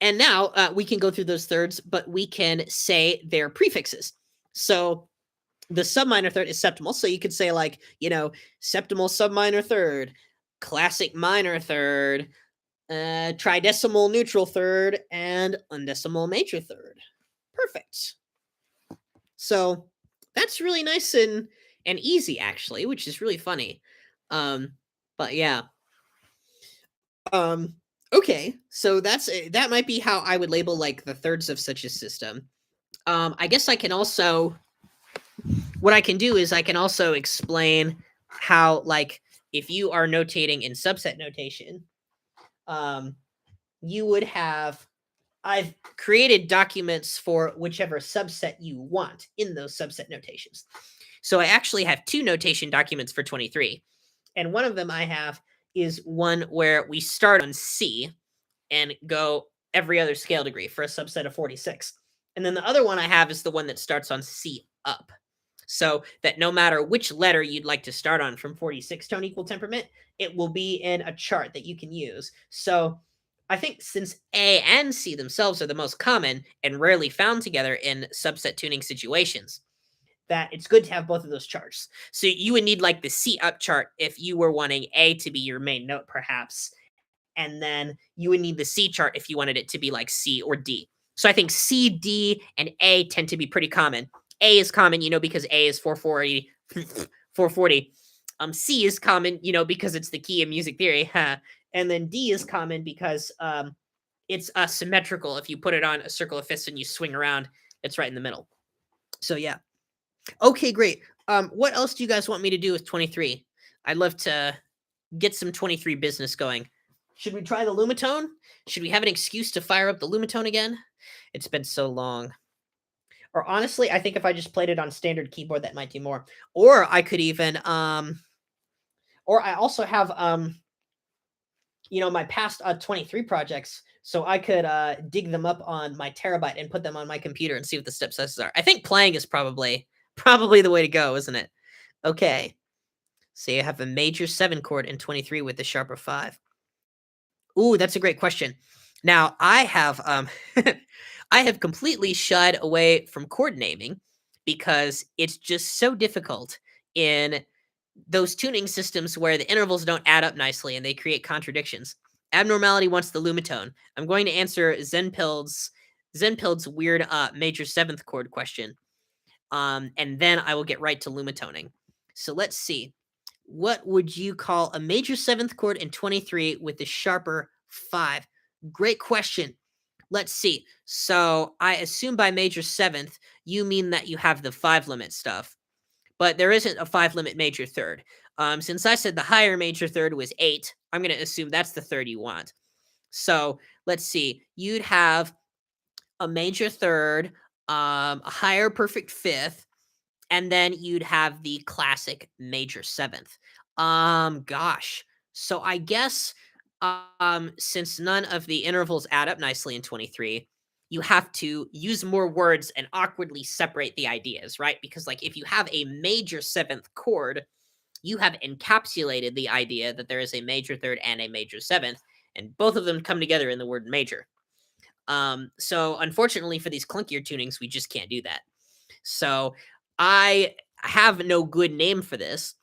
And now we can go through those thirds, but we can say their prefixes. So the subminor third is septimal. So you could say like, septimal subminor third, classic minor third, tridecimal neutral third, and undecimal major third. Perfect. So that's really nice and easy, actually, which is really funny. But yeah. Okay, so that might be how I would label like the thirds of such a system. I guess I can also, what I can do is I can also explain how, like, if you are notating in subset notation, you would have, I've created documents for whichever subset you want in those subset notations. So I actually have 2 notation documents for 23. And one of them I have is one where we start on C and go every other scale degree for a subset of 46. And then the other one I have is the one that starts on C up. So that no matter which letter you'd like to start on from 46 tone equal temperament, it will be in a chart that you can use. So I think since A and C themselves are the most common and rarely found together in subset tuning situations, that it's good to have both of those charts. So you would need like the C up chart if you were wanting A to be your main note, perhaps. And then you would need the C chart if you wanted it to be like C or D. So I think C, D, and A tend to be pretty common. A is common, because A is 440. 440. C is common, because it's the key in music theory. And then D is common because it's symmetrical. If you put it on a circle of fifths and you swing around, it's right in the middle. So yeah. Okay, great. What else do you guys want me to do with 23? I'd love to get some 23 business going. Should we try the Lumitone? Should we have an excuse to fire up the Lumitone again? It's been so long. Or honestly, I think if I just played it on standard keyboard, that might do more. Or I could even, or I also have, my past 23 projects, so I could dig them up on my terabyte and put them on my computer and see what the step sizes are. I think playing is probably the way to go, isn't it? Okay. So you have a major 7 chord in 23 with the sharper 5. Ooh, that's a great question. Now, I have I have completely shied away from chord naming because it's just so difficult in those tuning systems where the intervals don't add up nicely and they create contradictions. Abnormality wants the Lumitone. I'm going to answer Zenpild's weird major 7th chord question. And then I will get right to Lumitoning. So let's see. What would you call a major 7th chord in 23 with the sharper 5? Great question. Let's see. So I assume by major 7th, you mean that you have the 5 limit stuff, but there isn't a 5 limit major 3rd. Since I said the higher major 3rd was 8, I'm going to assume that's the 3rd you want. So let's see. You'd have a major 3rd, a higher perfect 5th, and then you'd have the classic major 7th. Gosh. So I guess since none of the intervals add up nicely in 23, you have to use more words and awkwardly separate the ideas, right? Because like if you have a major 7th chord, you have encapsulated the idea that there is a major 3rd and a major 7th, and both of them come together in the word major. So unfortunately for these clunkier tunings, we just can't do that. So I have no good name for this,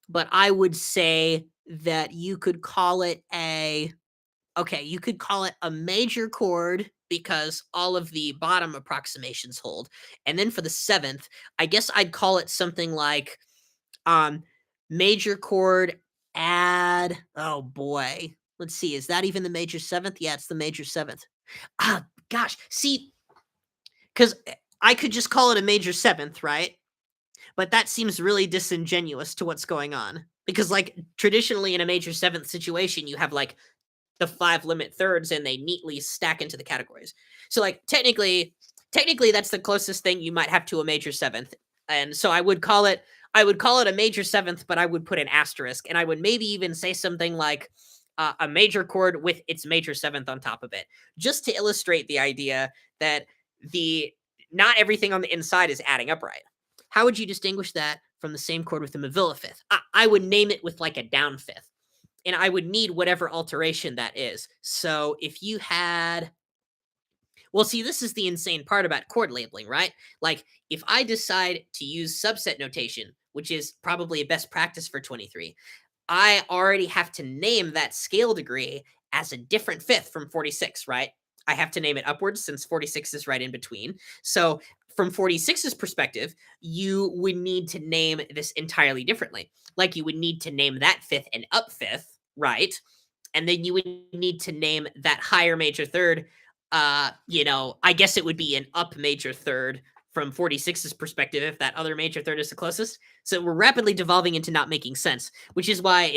but I would say that you could call it you could call it a major chord because all of the bottom approximations hold. And then for the 7th, I guess I'd call it something like major chord add, oh boy. Let's see, is that even the major 7th? Yeah, it's the major 7th. Gosh, see, because I could just call it a major 7th, right? But that seems really disingenuous to what's going on. Because, like, traditionally in a major 7th situation, you have, like, the 5 limit 3rds and they neatly stack into the categories. So, like, technically, that's the closest thing you might have to a major 7th. And so I would call it a major 7th, but I would put an asterisk, and I would maybe even say something like a major chord with its major 7th on top of it, just to illustrate the idea that not everything on the inside is adding up right. How would you distinguish that from the same chord with the Mavilla 5th? I would name it with like a down 5th, and I would need whatever alteration that is. So if you had, well, see, this is the insane part about chord labeling, right? Like, if I decide to use subset notation, which is probably a best practice for 23, I already have to name that scale degree as a different 5th from 46, right? I have to name it upwards since 46 is right in between. So from 46's perspective, you would need to name this entirely differently. Like you would need to name that 5th an up 5th, right? And then you would need to name that higher major 3rd, I guess it would be an up major 3rd from 46's perspective if that other major 3rd is the closest. So we're rapidly devolving into not making sense, which is why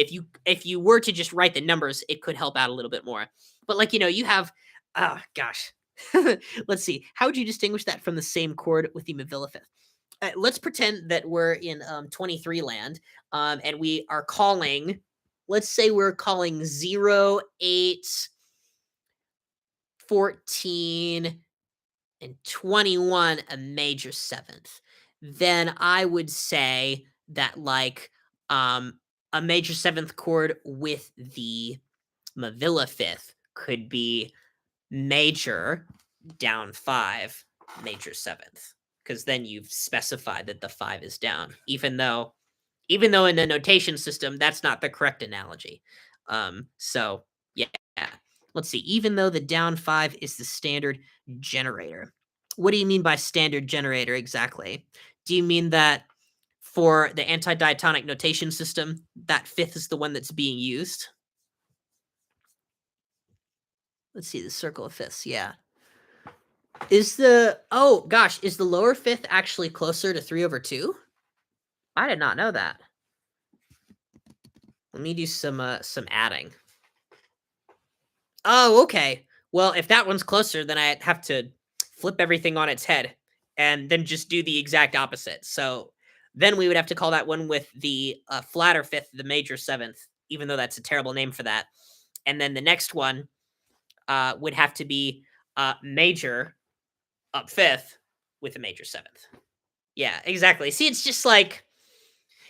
if you were to just write the numbers, it could help out a little bit more. But like, you have, gosh, let's see. How would you distinguish that from the same chord with the Mavilla 5th? Let's pretend that we're in 23 land, and we are calling, let's say we're calling 0, 8, 14, and 21 a major 7th. Then I would say that like a major 7th chord with the Mavilla 5th could be major down 5 major 7th, because then you've specified that the 5 is down, even though in the notation system that's not the correct analogy. So yeah, let's see. Even though the down 5 is the standard generator. What do you mean by standard generator exactly? Do you mean that for the anti-diatonic notation system, that 5th is the one that's being used? Let's see, the circle of 5ths, yeah. Is the lower 5th actually closer to 3/2? I did not know that. Let me do some adding. Oh, okay. Well, if that one's closer, then I have to flip everything on its head and then just do the exact opposite. So then we would have to call that one with the flatter fifth, the major seventh, even though that's a terrible name for that. And then the next one would have to be major up fifth with a major seventh. Yeah, exactly. See, it's just like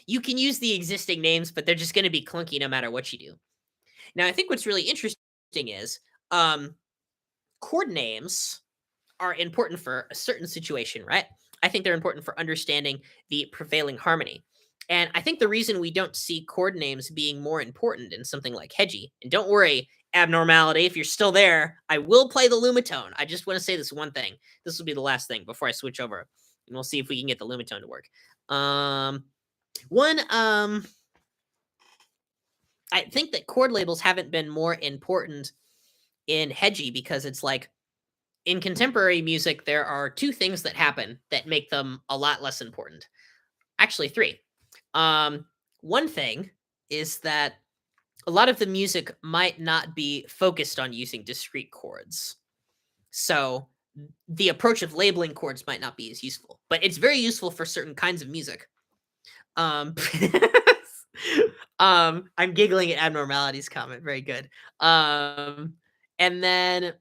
you can use the existing names, but they're just going to be clunky no matter what you do. Now, I think what's really interesting is um, chord names are important for a certain situation, right? I think they're important for understanding the prevailing harmony. And I think the reason we don't see chord names being more important in something like Hedgie, and don't worry, Abnormality, if you're still there, I will play the Lumitone. I just want to say this one thing. This will be the last thing before I switch over, and we'll see if we can get the Lumitone to work. One, I think that chord labels haven't been more important in Hedgie because it's like in contemporary music, there are two things that happen that make them a lot less important. Actually, three. One thing is that a lot of the music might not be focused on using discrete chords. So the approach of labeling chords might not be as useful, but it's very useful for certain kinds of music. Um, I'm giggling at Abnormality's comment. Very good. And then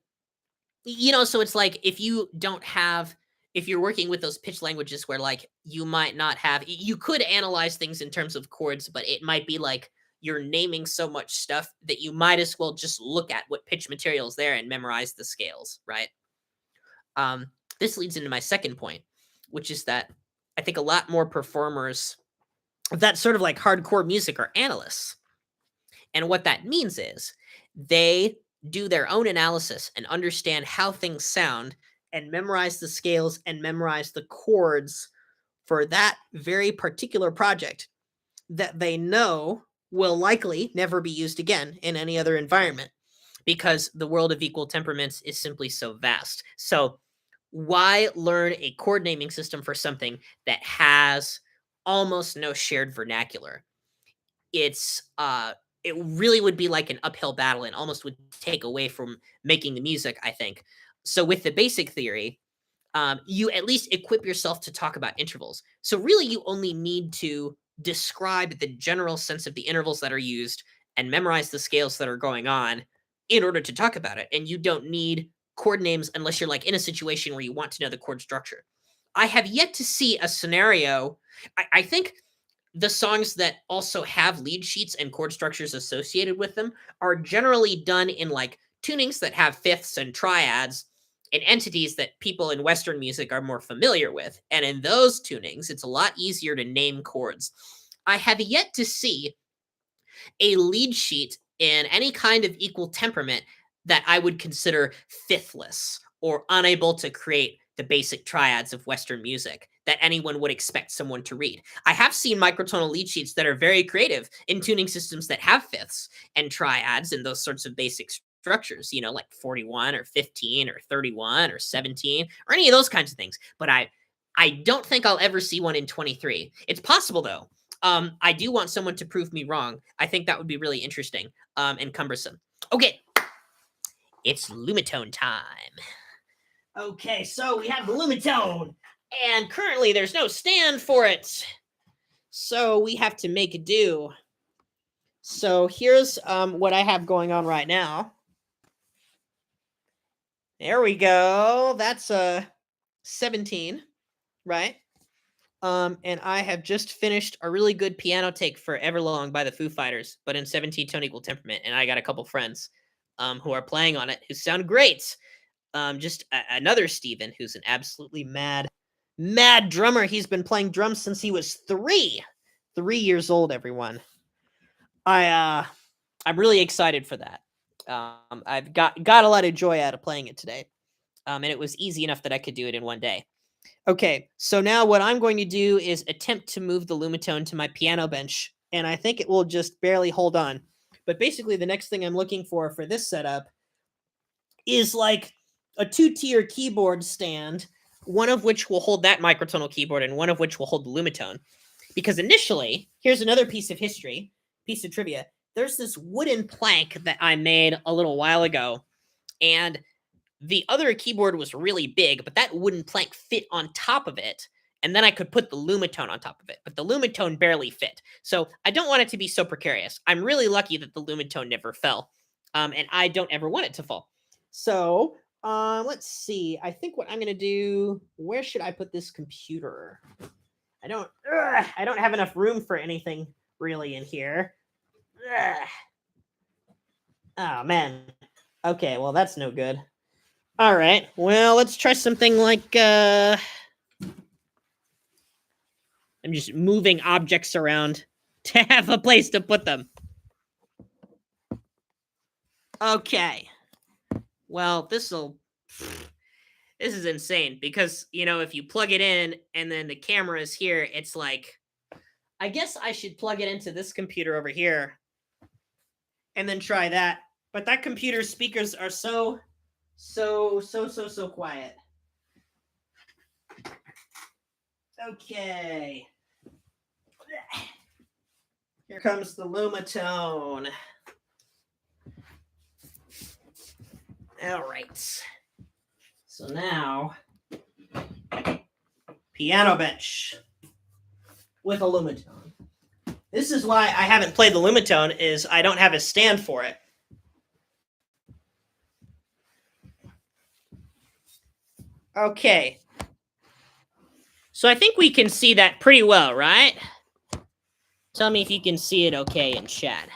so it's like if you don't have if you're working with those pitch languages where like you might not have you could analyze things in terms of chords, but it might be like you're naming so much stuff that you might as well just look at what pitch material is there and memorize the scales, right? This leads into my second point, which is that I think a lot more performers of that sort of like hardcore music are analysts. And what that means is they do their own analysis and understand how things sound and memorize the scales and memorize the chords for that very particular project that they know will likely never be used again in any other environment because the world of equal temperaments is simply so vast. So, why learn a chord naming system for something that has almost no shared vernacular? It really would be like an uphill battle and almost would take away from making the music, I think. So with the basic theory, you at least equip yourself to talk about intervals. So really, you only need to describe the general sense of the intervals that are used and memorize the scales that are going on in order to talk about it. And you don't need chord names unless you're like in a situation where you want to know the chord structure. I have yet to see a scenario. I think the songs that also have lead sheets and chord structures associated with them are generally done in like tunings that have fifths and triads and entities that people in Western music are more familiar with. And in those tunings, it's a lot easier to name chords. I have yet to see a lead sheet in any kind of equal temperament that I would consider fifthless or unable to create the basic triads of Western music that anyone would expect someone to read. I have seen microtonal lead sheets that are very creative in tuning systems that have fifths and triads and those sorts of basic structures, like 41 or 15 or 31 or 17 or any of those kinds of things. But I don't think I'll ever see one in 23. It's possible though. I do want someone to prove me wrong. I think that would be really interesting and cumbersome. Okay, it's Lumitone time. Okay, so we have the Lumitone, and currently there's no stand for it. So we have to make a do. So here's what I have going on right now. There we go. That's a 17, right? And I have just finished a really good piano take for Everlong by the Foo Fighters, but in 17 tone equal temperament, and I got a couple friends who are playing on it who sound great. Another Steven who's an absolutely mad drummer. He's been playing drums since he was 3 years old, everyone. I'm really excited for that. I've got a lot of joy out of playing it today. And it was easy enough that I could do it in one day. Okay, so now what I'm going to do is attempt to move the Lumitone to my piano bench, and I think it will just barely hold on. But basically, the next thing I'm looking for this setup is like a 2-tier keyboard stand, one of which will hold that microtonal keyboard and one of which will hold the Lumitone. Because initially, here's another piece of trivia. there's this wooden plank that I made a little while ago, and the other keyboard was really big, but that wooden plank fit on top of it, and then I could put the Lumitone on top of it, but the Lumitone barely fit. So I don't want it to be so precarious. I'm really lucky that the Lumitone never fell, and I don't ever want it to fall. So let's see. I think what I'm gonna do. Where should I put this computer? I don't have enough room for anything really in here. Ugh. Oh man. Okay, well that's no good. All right. Well, let's try something like I'm just moving objects around to have a place to put them. Okay. Well, this is insane because, if you plug it in and then the camera is here, it's like, I guess I should plug it into this computer over here and then try that. But that computer's speakers are so quiet. Okay. Here comes the Lumitone. All right. So now, piano bench with a Lumitone. This is why I haven't played the Lumitone, is I don't have a stand for it. Okay. So I think we can see that pretty well, right? Tell me if you can see it okay in chat.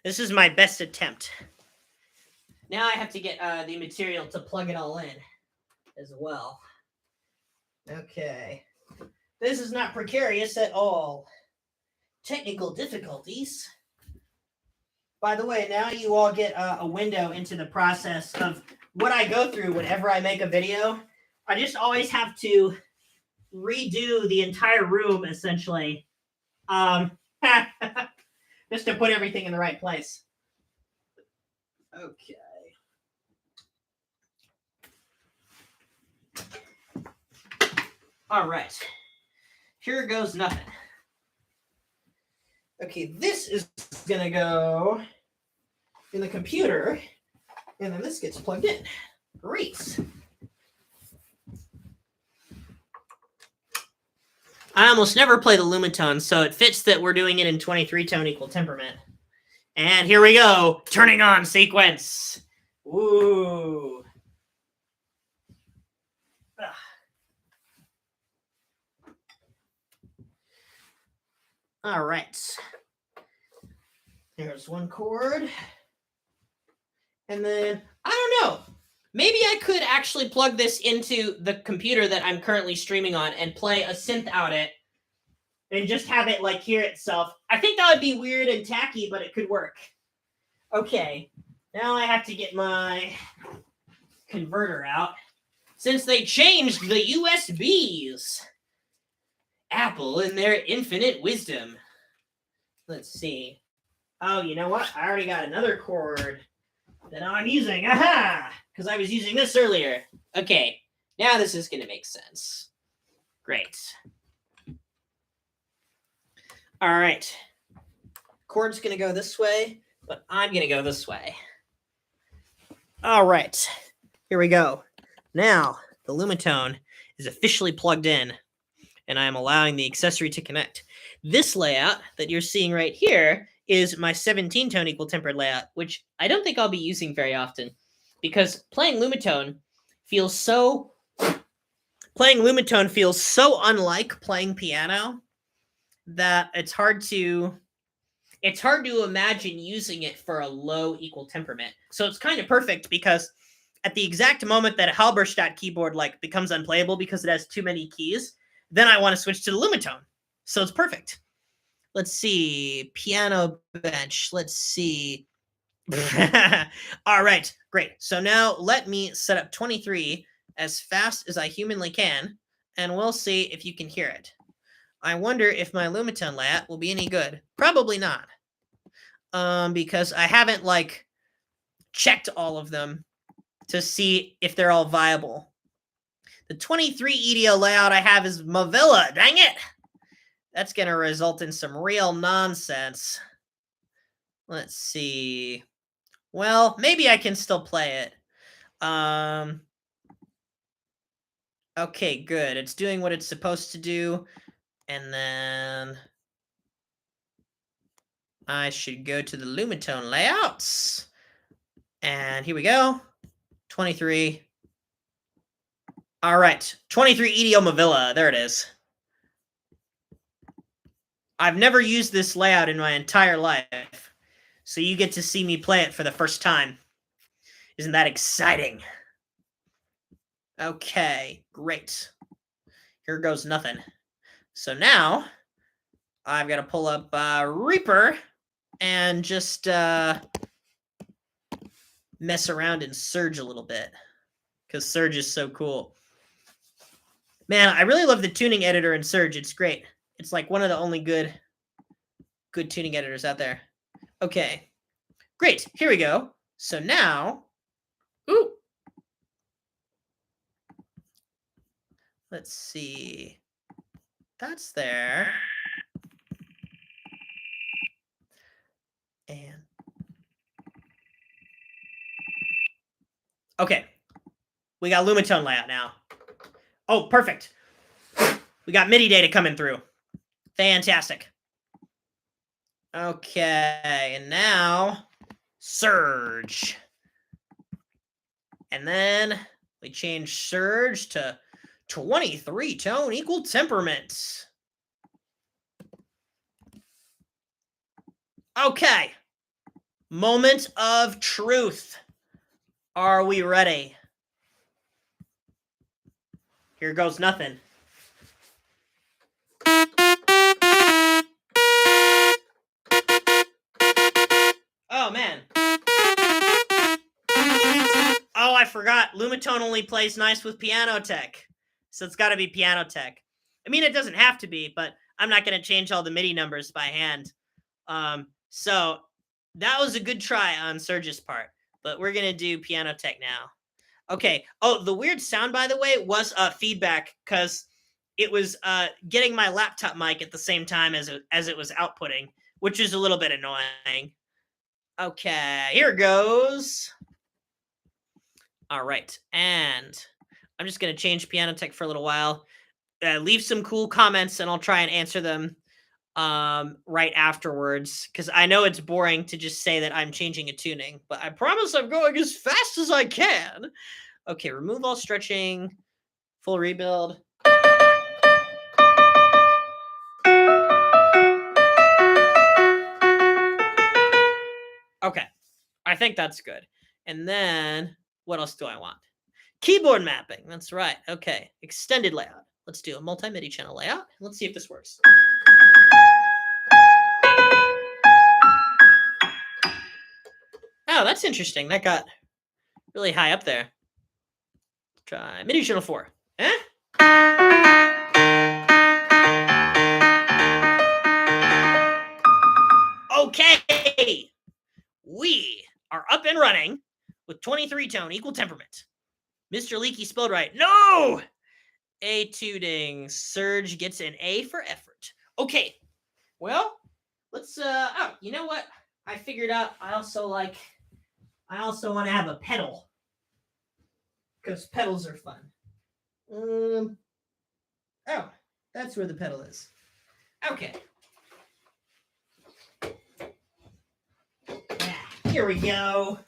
This is my best attempt. Now I have to get the material to plug it all in as well. Okay. This is not precarious at all. Technical difficulties. By the way, now you all get a window into the process of what I go through whenever I make a video. I just always have to redo the entire room, essentially. Just to put everything in the right place. Okay. All right. Here goes nothing. Okay, this is going to go in the computer, and then this gets plugged in. Great. I almost never play the Lumitone, so it fits that we're doing it in 23-tone equal temperament. And here we go. Turning on sequence. Woo. Ugh. All right. There's one chord. And then, I don't know. Maybe I could actually plug this into the computer that I'm currently streaming on and play a synth out it and just have it like hear itself. I think that would be weird and tacky, but it could work. Okay. Now I have to get my converter out. Since they changed the USBs. Apple in their infinite wisdom. Let's see. Oh, you know what? I already got another chord that I'm using. Aha! Because I was using this earlier. Okay. Now this is going to make sense. Great. All right. Chord's going to go this way, but I'm going to go this way. All right. Here we go. Now, the Lumitone is officially plugged in, and I am allowing the accessory to connect. This layout that you're seeing right here is my 17-tone equal tempered layout, which I don't think I'll be using very often because playing Lumitone feels so unlike playing piano that it's hard to imagine using it for a low equal temperament. So it's kind of perfect because at the exact moment that a Halberstadt keyboard becomes unplayable because it has too many keys, then I want to switch to the Lumitone. So it's perfect. Let's see. Piano bench. Let's see. All right. Great. So now let me set up 23 as fast as I humanly can, and we'll see if you can hear it. I wonder if my Lumitone layout will be any good. Probably not. Because I haven't checked all of them to see if they're all viable. The 23 EDO layout I have is Mavilla. Dang it! That's going to result in some real nonsense. Let's see. Well, maybe I can still play it. Okay, good. It's doing what it's supposed to do. And then I should go to the Lumitone layouts. And here we go. 23. All right. 23 EDO Mavilla. There it is. I've never used this layout in my entire life. So you get to see me play it for the first time. Isn't that exciting? Okay, great. Here goes nothing. So now I've got to pull up Reaper and just mess around in Surge a little bit, because Surge is so cool. Man, I really love the tuning editor in Surge. It's great. It's like one of the only good tuning editors out there. Okay, great. Here we go. So now, ooh, let's see. That's there. And okay, we got Lumitone layout now. Oh, perfect. We got MIDI data coming through. Fantastic. Okay, and now Surge. And then we change Surge to 23 tone equal temperament. Okay. Moment of truth. Are we ready? Here goes nothing. Oh, man. Oh, I forgot. Lumitone only plays nice with Pianotech. So it's got to be Pianotech. I mean, it doesn't have to be, but I'm not going to change all the MIDI numbers by hand. So that was a good try on Surge's part, but we're going to do Pianotech now. Okay. Oh, the weird sound, by the way, was feedback, because it was getting my laptop mic at the same time as it was outputting, which is a little bit annoying. Okay, here goes. All right, and I'm just going to change Pianotech for a little while. Leave some cool comments, and I'll try and answer them right afterwards, because I know it's boring to just say that I'm changing a tuning, but I promise I'm going as fast as I can. Okay, remove all stretching, full rebuild. Okay, I think that's good. And then what else do I want? Keyboard mapping. That's right. Okay, extended layout. Let's do a multi-MIDI channel layout. Let's see if this works. Oh, that's interesting. That got really high up there. Let's try MIDI channel 4. Eh? Okay, we are up and running with 23 tone equal temperament. Mr. Leaky spelled right. No! A-tuning. Surge gets an A for effort. Okay, well, let's, oh, you know what? I figured out I also want to have a pedal, because pedals are fun. Oh, that's where the pedal is. Okay. Here we go.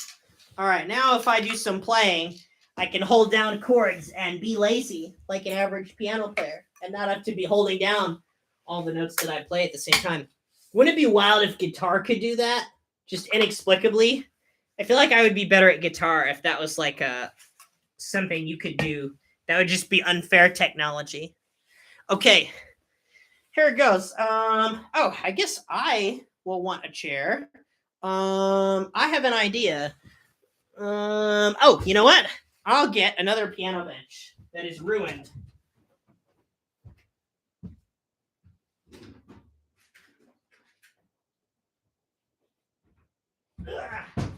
All right, now if I do some playing, I can hold down chords and be lazy like an average piano player and not have to be holding down all the notes that I play at the same time. Wouldn't it be wild if guitar could do that? Just inexplicably? I feel like I would be better at guitar if that was like something you could do. That would just be unfair technology. Okay, here it goes. Oh, I guess I will want a chair. I have an idea. Oh, you know what? I'll get another piano bench that is ruined. Ugh.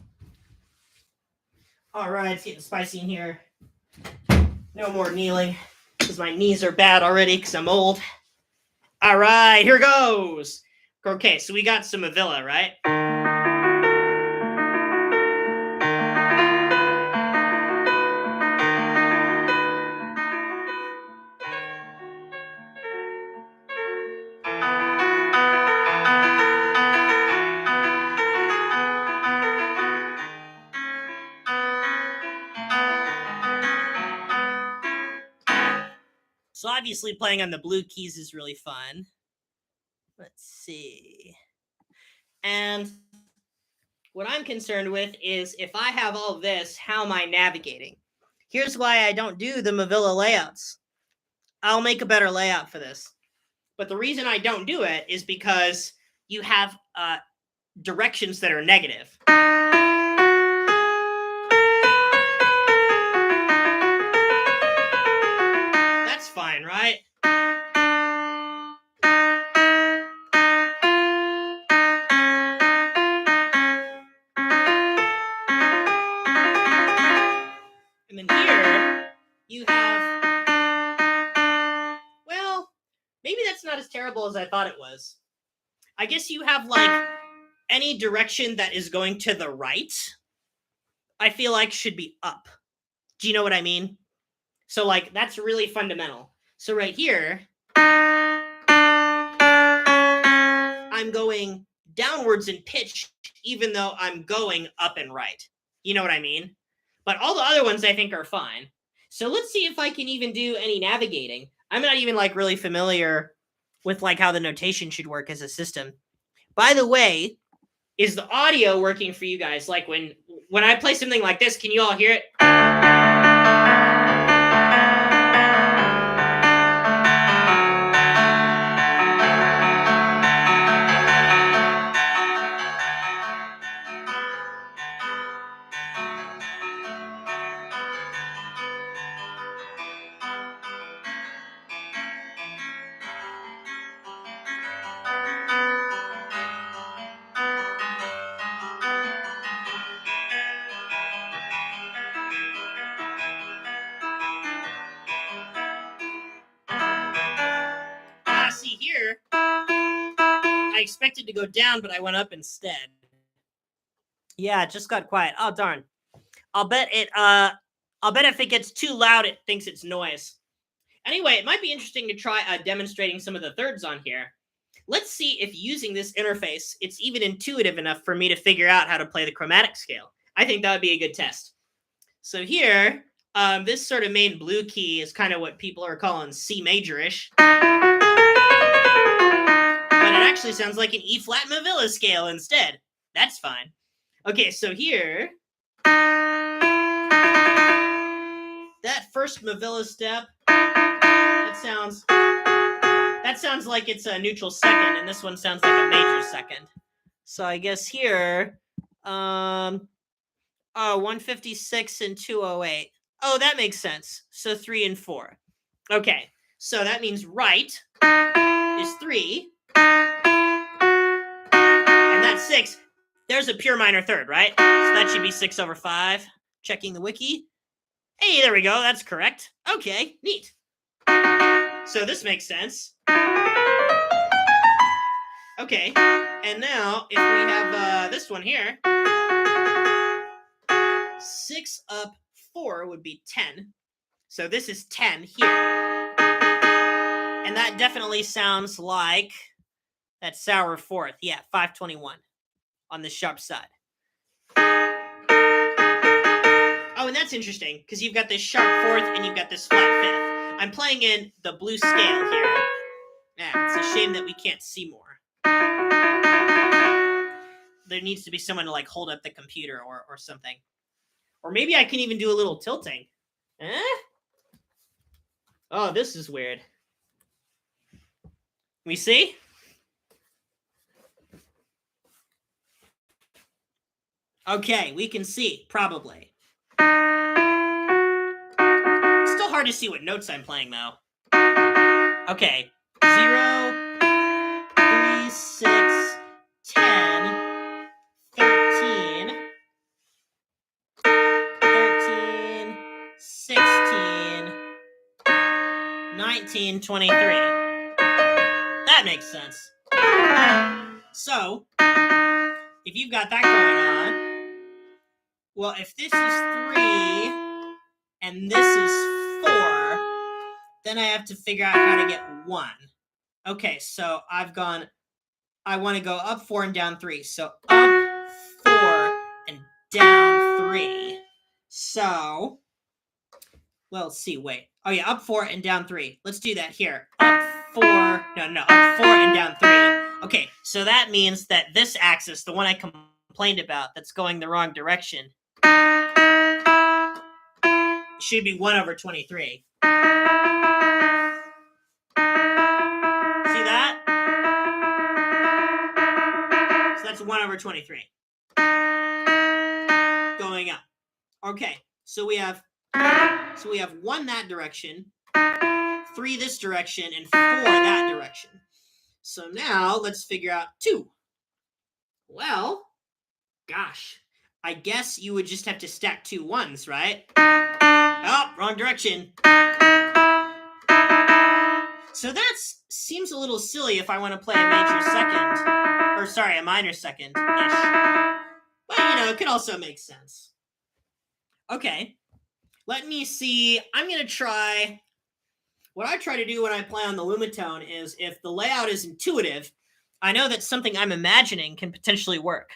All right, it's getting spicy in here. No more kneeling, because my knees are bad already because I'm old. All right, here goes. Okay, so we got some Avila, right? So obviously playing on the blue keys is really fun. Let's see. And what I'm concerned with is if I have all this, how am I navigating? Here's why I don't do the Mavilla layouts. I'll make a better layout for this. But the reason I don't do it is because you have directions that are negative. That's fine, right? And then here, you have, well, maybe that's not as terrible as I thought it was. I guess you have, like, any direction that is going to the right, I feel like should be up. Do you know what I mean? So, like, that's really fundamental. So right here, I'm going downwards in pitch, even though I'm going up and right. You know what I mean? But all the other ones I think are fine. So let's see if I can even do any navigating. I'm not even like really familiar with like how the notation should work as a system. By the way, is the audio working for you guys? Like when I play something like this, can you all hear it? See here, I expected to go down, but I went up instead. Yeah, it just got quiet. Oh darn. I'll bet if it gets too loud, it thinks it's noise. Anyway, it might be interesting to try demonstrating some of the thirds on here. Let's see if using this interface, it's even intuitive enough for me to figure out how to play the chromatic scale. I think that would be a good test. So here, this sort of main blue key is kind of what people are calling C major-ish. But it actually sounds like an E-flat Mavilla scale instead. That's fine. Okay, so here, that first Mavilla step, that sounds like it's a neutral second, and this one sounds like a major second. So I guess here, 156 and 208. Oh, that makes sense. So 3 and 4. Okay, so that means right is 3, and that's 6. There's a pure minor third, right? So that should be 6/5. Checking the wiki. Hey, there we go. That's correct. Okay, neat. So this makes sense. Okay, and now if we have this one here, 6 up 4 would be 10. So this is 10 here. And that definitely sounds like that sour fourth. Yeah, 521 on the sharp side. Oh, and that's interesting because you've got this sharp fourth and you've got this flat fifth. I'm playing in the blue scale here. Yeah, it's a shame that we can't see more. There needs to be someone to like hold up the computer or something. Or maybe I can even do a little tilting. Oh, this is weird. We see? Okay, we can see, probably. Still hard to see what notes I'm playing, though. Okay, 0, 3, 6, 10, 13, 16, 19, 23. That that makes sense. So, if you've got that going on, well, if this is 3 and this is 4, then I have to figure out how to get 1. Okay, so I want to go up 4 and down 3. So up 4 and down 3. So, well, let's see, wait. Oh yeah, up 4 and down 3. Let's do that here. Up 4, no, up 4 and down 3. Okay, so that means that this axis, the one I complained about, that's going the wrong direction, should be 1 over 23. See that? So that's 1 over 23. Going up. Okay, so we have 1 that direction, 3 this direction, and 4 that direction. So now let's figure out 2. Well, gosh, I guess you would just have to stack 2 1s, right? Oh, wrong direction. So that seems a little silly if I want to play a major second. Or sorry, a minor second-ish. But, it could also make sense. Okay, let me see. I'm going to try... What I try to do when I play on the Lumitone is, if the layout is intuitive, I know that something I'm imagining can potentially work.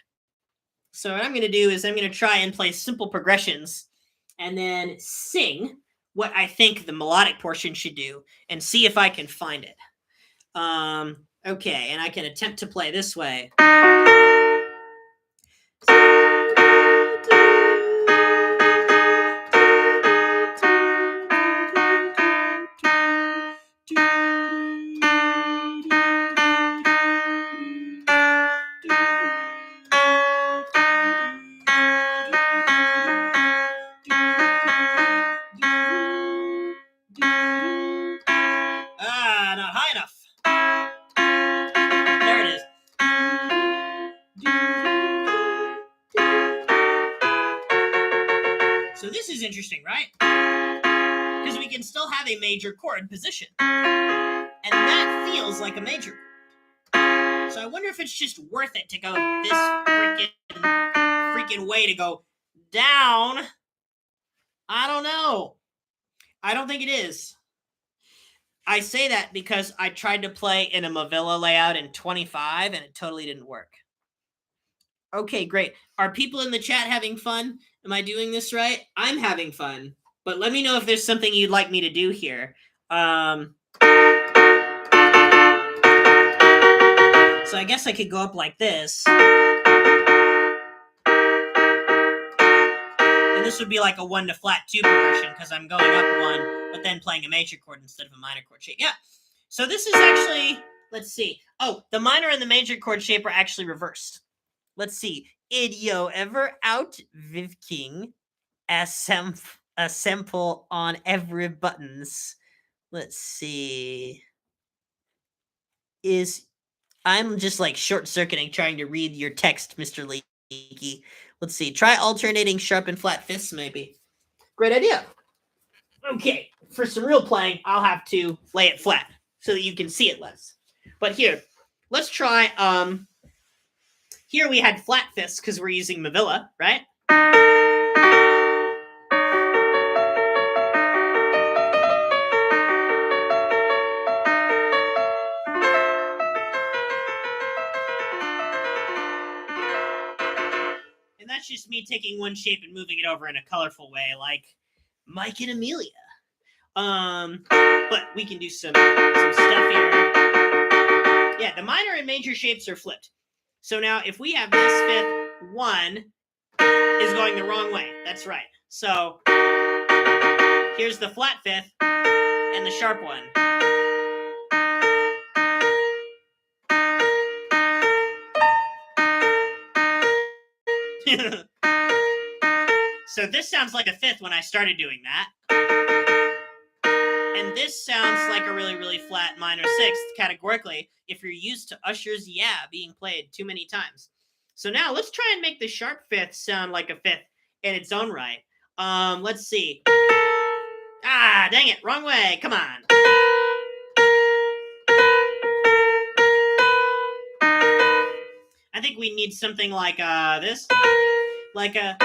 So what I'm going to do is I'm going to try and play simple progressions and then sing what I think the melodic portion should do and see if I can find it. Okay, and I can attempt to play this way. Not high enough. There it is. So this is interesting, right? Because we can still have a major chord position. And that feels like a major chord. So I wonder if it's just worth it to go this freaking way to go down. I don't know. I don't think it is. I say that because I tried to play in a Mavilla layout in 25 and it totally didn't work. Okay, great. Are people in the chat having fun? Am I doing this right? I'm having fun. But let me know if there's something you'd like me to do here. So I guess I could go up like this. And this would be like a 1 to flat 2 progression because I'm going up 1, but then playing a major chord instead of a minor chord shape. Yeah. So this is actually, let's see. Oh, the minor and the major chord shape are actually reversed. Let's see. Idio ever out Viv King a sample on every buttons. Let's see. I'm just like short-circuiting trying to read your text, Mr. Leaky. Let's see. Try alternating sharp and flat fifths, maybe. Great idea. Okay, for some real playing, I'll have to lay it flat so that you can see it less. But here, let's try, here we had flat fifths because we're using Mavilla, right? And that's just me taking one shape and moving it over in a colorful way, like Mike and Amelia. But we can do some stuff here. Yeah, the minor and major shapes are flipped. So now if we have this fifth, 1 is going the wrong way. That's right. So here's the flat fifth and the sharp one. So this sounds like a fifth when I started doing that. And this sounds like a really, really flat minor sixth categorically if you're used to Usher's Yeah being played too many times. So now let's try and make the sharp fifth sound like a fifth in its own right. Let's see. Ah, dang it, wrong way. Come on. I think we need something like this. Like a...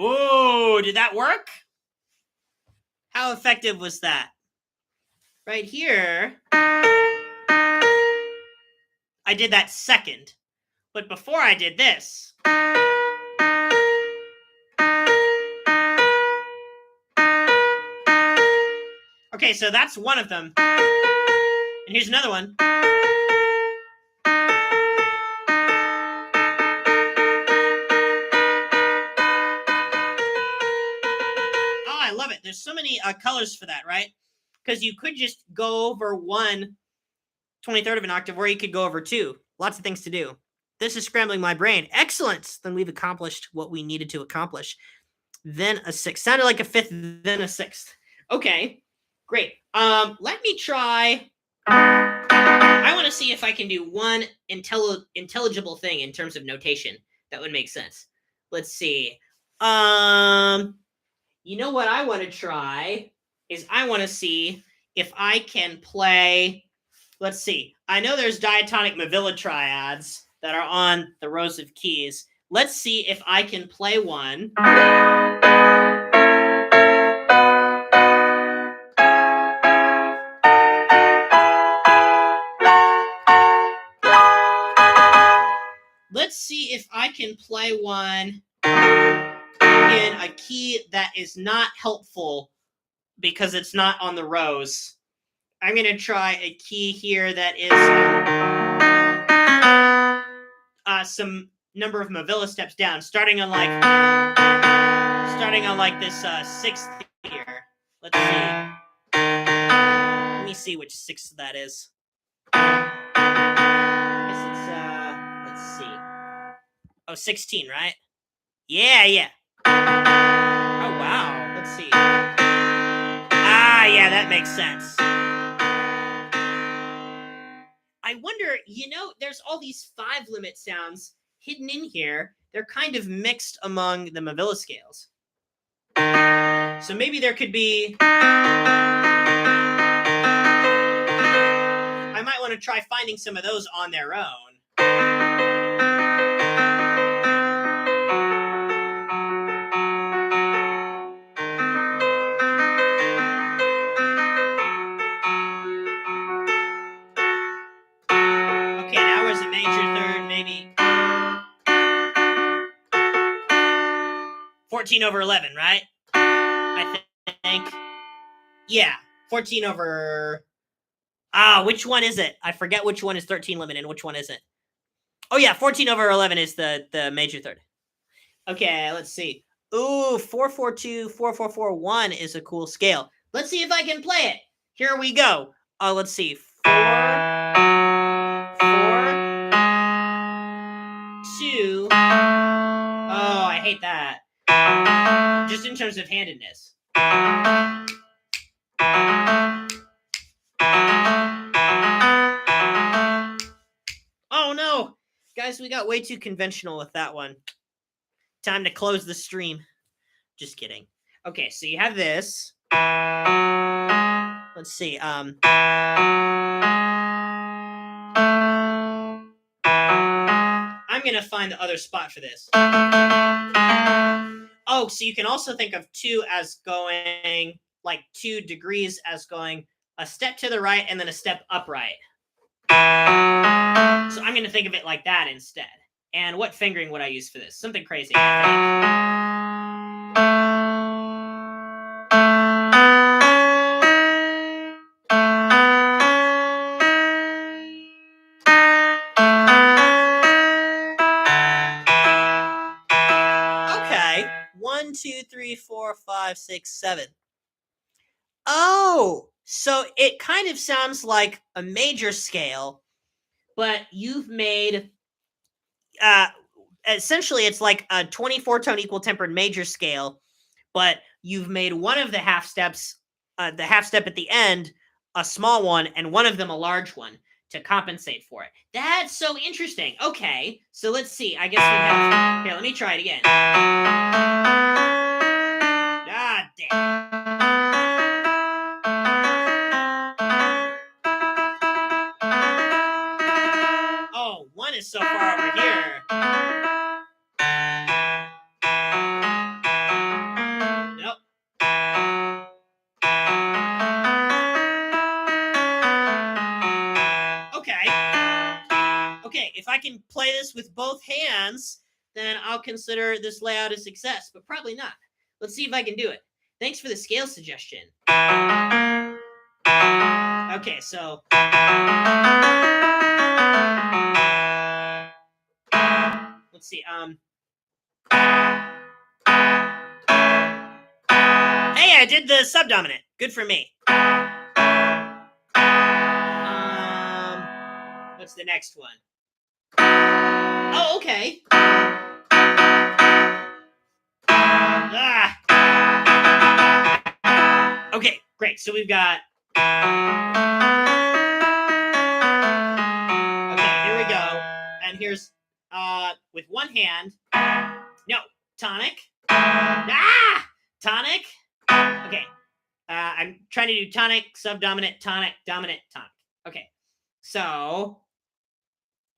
Ooh, did that work? How effective was that? Right here, I did that second. But before I did this, okay, so that's one of them. And here's another one. Oh, I love it. There's so many colors for that, right? Because you could just go over 1/23 of an octave, or you could go over 2. Lots of things to do. This is scrambling my brain. Excellent. Then we've accomplished what we needed to accomplish. Then a 6. Sounded like a 5th, then a 6th. Okay, great. Let me try. I want to see if I can do one intelligible thing in terms of notation that would make sense. Let's see. You know what I want to try is I want to see if I can play. Let's see. I know there's diatonic Mavilla triads that are on the rows of keys. Let's see if I can play one. Let's see if I can play one in a key that is not helpful because it's not on the rows. I'm going to try a key here that is some number of Mavilla steps down, starting on like this 6th here. Let's see. Let me see which 6th that is. I guess it's let's see. Oh, 16, right? Yeah. Oh wow. Let's see. Yeah, that makes sense. I wonder, there's all these 5 limit sounds hidden in here. They're kind of mixed among the Mavilla scales. So maybe there could be... I might want to try finding some of those on their own. Okay, now where's the major third? Maybe 14/11, right? I think. Yeah, 14/... which one is it? I forget which one is 13 limit and which one isn't. Oh yeah, 14/11 is the major third. Okay, let's see. Ooh, 4/4/2, 4/4/4/1 is a cool scale. Let's see if I can play it. Here we go. Let's see. 4, 4, 2. Oh, I hate that. Just in terms of handedness. Oh no, guys, we got way too conventional with that one. Time to close the stream. Just kidding. Okay, so you have this. Let's see. I'm gonna find the other spot for this. Oh, so you can also think of 2 as going like 2 degrees as going a step to the right and then a step upright. So I'm gonna think of it like that instead. And what fingering would I use for this? Something crazy, I think. Okay, 1, 1, 2, 3, 4, 5, 6, 7. Oh, so it kind of sounds like a major scale, but you've made essentially it's like a 24 tone equal tempered major scale, but you've made one of the half steps, the half step at the end, a small one, and one of them a large one to compensate for it. That's so interesting. Okay, so let's see. I guess we have. Here, let me try it again. Ah, damn. Oh, one is so far over here. Nope. Okay, if I can play this with both hands, then I'll consider this layout a success, but probably not. Let's see if I can do it. Thanks for the scale suggestion. Okay, so let's see. Hey, I did the subdominant. Good for me. What's the next one? Oh, okay. Okay, great. So we've got. Okay, here we go. And here's with one hand. No, tonic. Tonic. Okay. I'm trying to do tonic, subdominant, tonic, dominant, tonic. Okay. So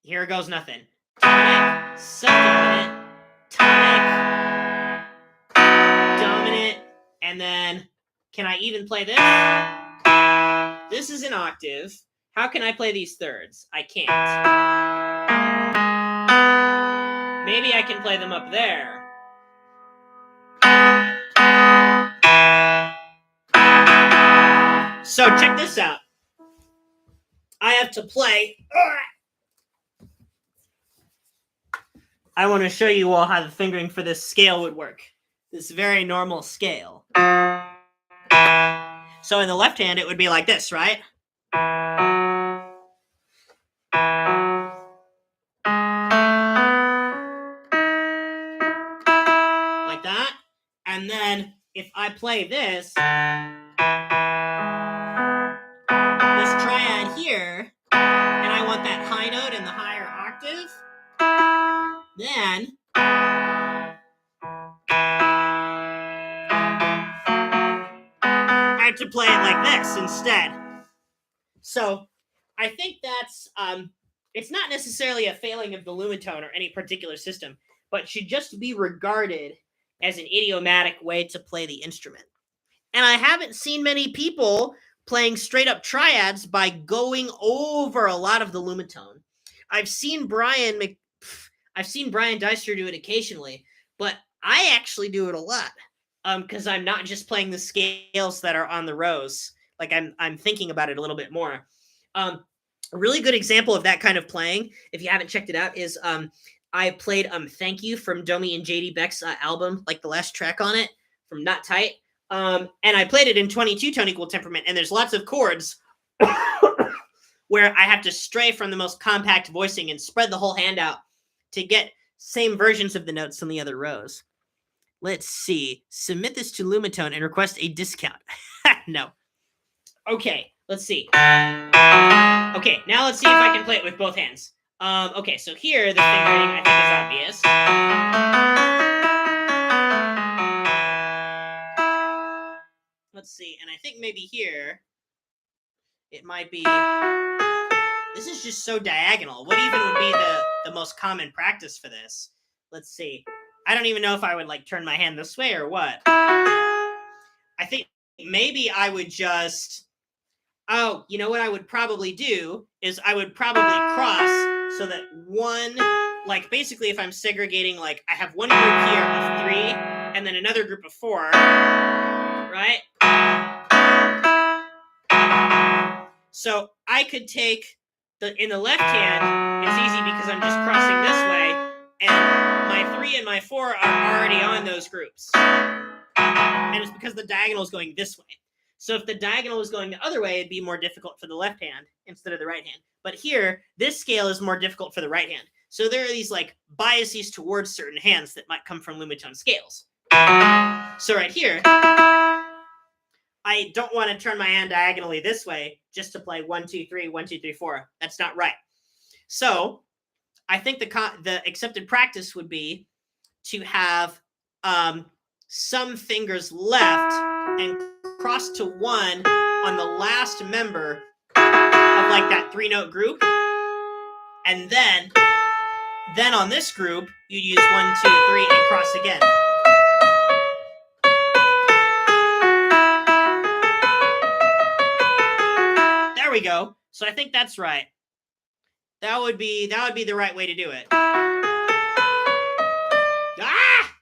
here goes nothing. Tonic, subdominant, tonic, dominant, and then can I even play this? This is an octave. How can I play these thirds? I can't. Maybe I can play them up there. So check this out. I have to play. I want to show you all how the fingering for this scale would work. This very normal scale. So in the left hand, it would be like this, right? Like that. And then if I play this triad here, and I want that high note in the higher octave, then I have to play it like this instead. So I think that's it's not necessarily a failing of the Lumitone or any particular system, but should just be regarded as an idiomatic way to play the instrument. And I haven't seen many people playing straight up triads by going over a lot of the Lumitone. I've seen Brian Deister do it occasionally, but I actually do it a lot because I'm not just playing the scales that are on the rows. Like I'm thinking about it a little bit more. A really good example of that kind of playing, if you haven't checked it out, is I played Thank You from Domi and JD Beck's album, like the last track on it from Not Tight. And I played it in 22 tone equal temperament, and there's lots of chords where I have to stray from the most compact voicing and spread the whole hand out to get same versions of the notes on the other rows. Let's see. Submit this to Lumitone and request a discount. No. Okay, let's see. Okay, now let's see if I can play it with both hands. Okay, so here the fingering I think is obvious. Let's see, and I think maybe here it might be. This is just so diagonal. What even would be the most common practice for this? Let's see. I don't even know if I would like turn my hand this way or what. I think maybe I would just. Oh, you know what I would probably do is I would probably cross so that one, like basically if I'm segregating, like I have one group here of 3 and then another group of 4, right? So I could take in the left hand, it's easy because I'm just crossing this way. And my 3 and my 4 are already on those groups. And it's because the diagonal is going this way. So if the diagonal was going the other way, it'd be more difficult for the left hand instead of the right hand. But here, this scale is more difficult for the right hand. So there are these like biases towards certain hands that might come from Lumitone scales. So right here, I don't want to turn my hand diagonally this way just to play 1, 2, 3, 1, 2, 3, 4. That's not right. So I think the accepted practice would be to have some fingers left and cross to 1 on the last member of like that 3-note group. And then on this group, you use 1, 2, 3 and cross again. There we go. So I think that's right. That would be the right way to do it. Ah!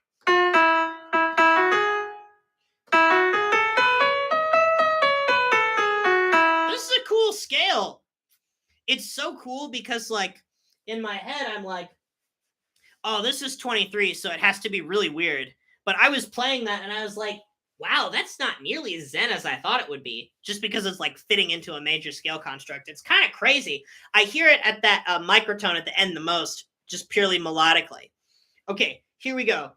This is a cool scale. It's so cool because like in my head I'm like, oh, this is 23, so it has to be really weird. But I was playing that and I was like, wow, that's not nearly as zen as I thought it would be, just because it's like fitting into a major scale construct. It's kind of crazy. I hear it at that microtone at the end the most, just purely melodically. Okay, here we go.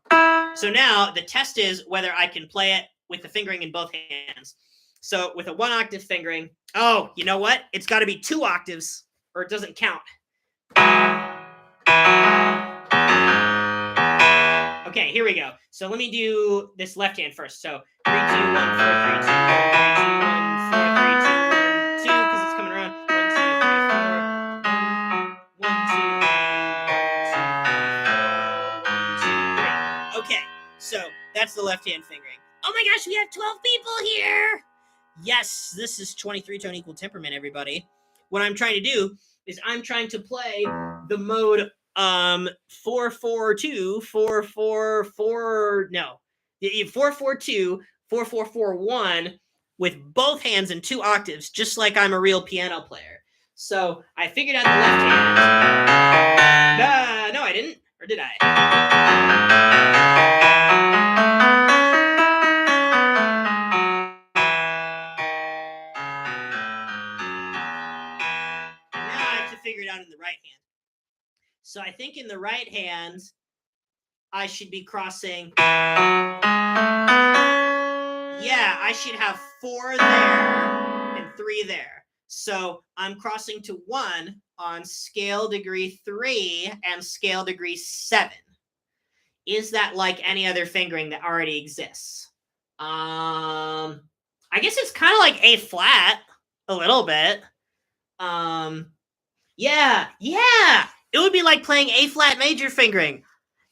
So now the test is whether I can play it with the fingering in both hands. So with a 1 octave fingering, oh, you know what? It's got to be 2 octaves or it doesn't count. Okay, here we go. So let me do this left hand first. So 3, 2, 1, 4, 3, 2, 1, 3, 2, 1, 4, 3, 2, 1, 2, because it's coming around. 1, 2, 3, 4. 1, 2, 3, 4. 1, 2, 3. Okay, so that's the left hand fingering. Oh my gosh, we have 12 people here. Yes, this is 23 tone equal temperament, everybody. What I'm trying to do is I'm trying to play the mode 442 444 no 442 4441 with both hands in 2 octaves, just like I'm a real piano player. So I figured out the left hand. No, I didn't. Or did I? And now I have to figure it out in the right hand. So I think in the right hand, I should be crossing. Yeah, I should have 4 there and 3 there. So I'm crossing to 1 on scale degree 3 and scale degree 7. Is that like any other fingering that already exists? I guess it's kind of like A flat a little bit. Yeah. It would be like playing A flat major fingering.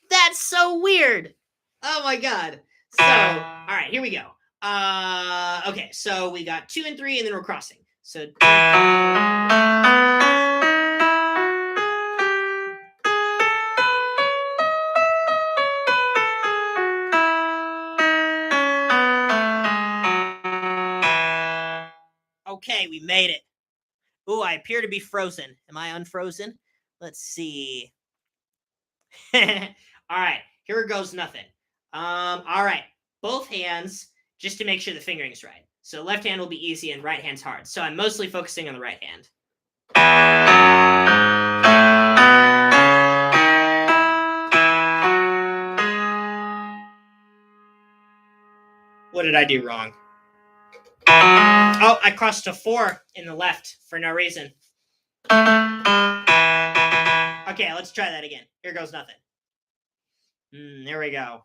That's so weird. Oh my god. So, all right, here we go. Okay, so we got 2 and 3, and then we're crossing. So. Okay, we made it. Ooh, I appear to be frozen. Am I unfrozen? Let's see. All right, here goes nothing. All right, both hands, just to make sure the fingering's right. So left hand will be easy and right hand's hard. So I'm mostly focusing on the right hand. What did I do wrong? Oh, I crossed a 4 in the left for no reason. Okay, let's try that again. Here goes nothing. There we go.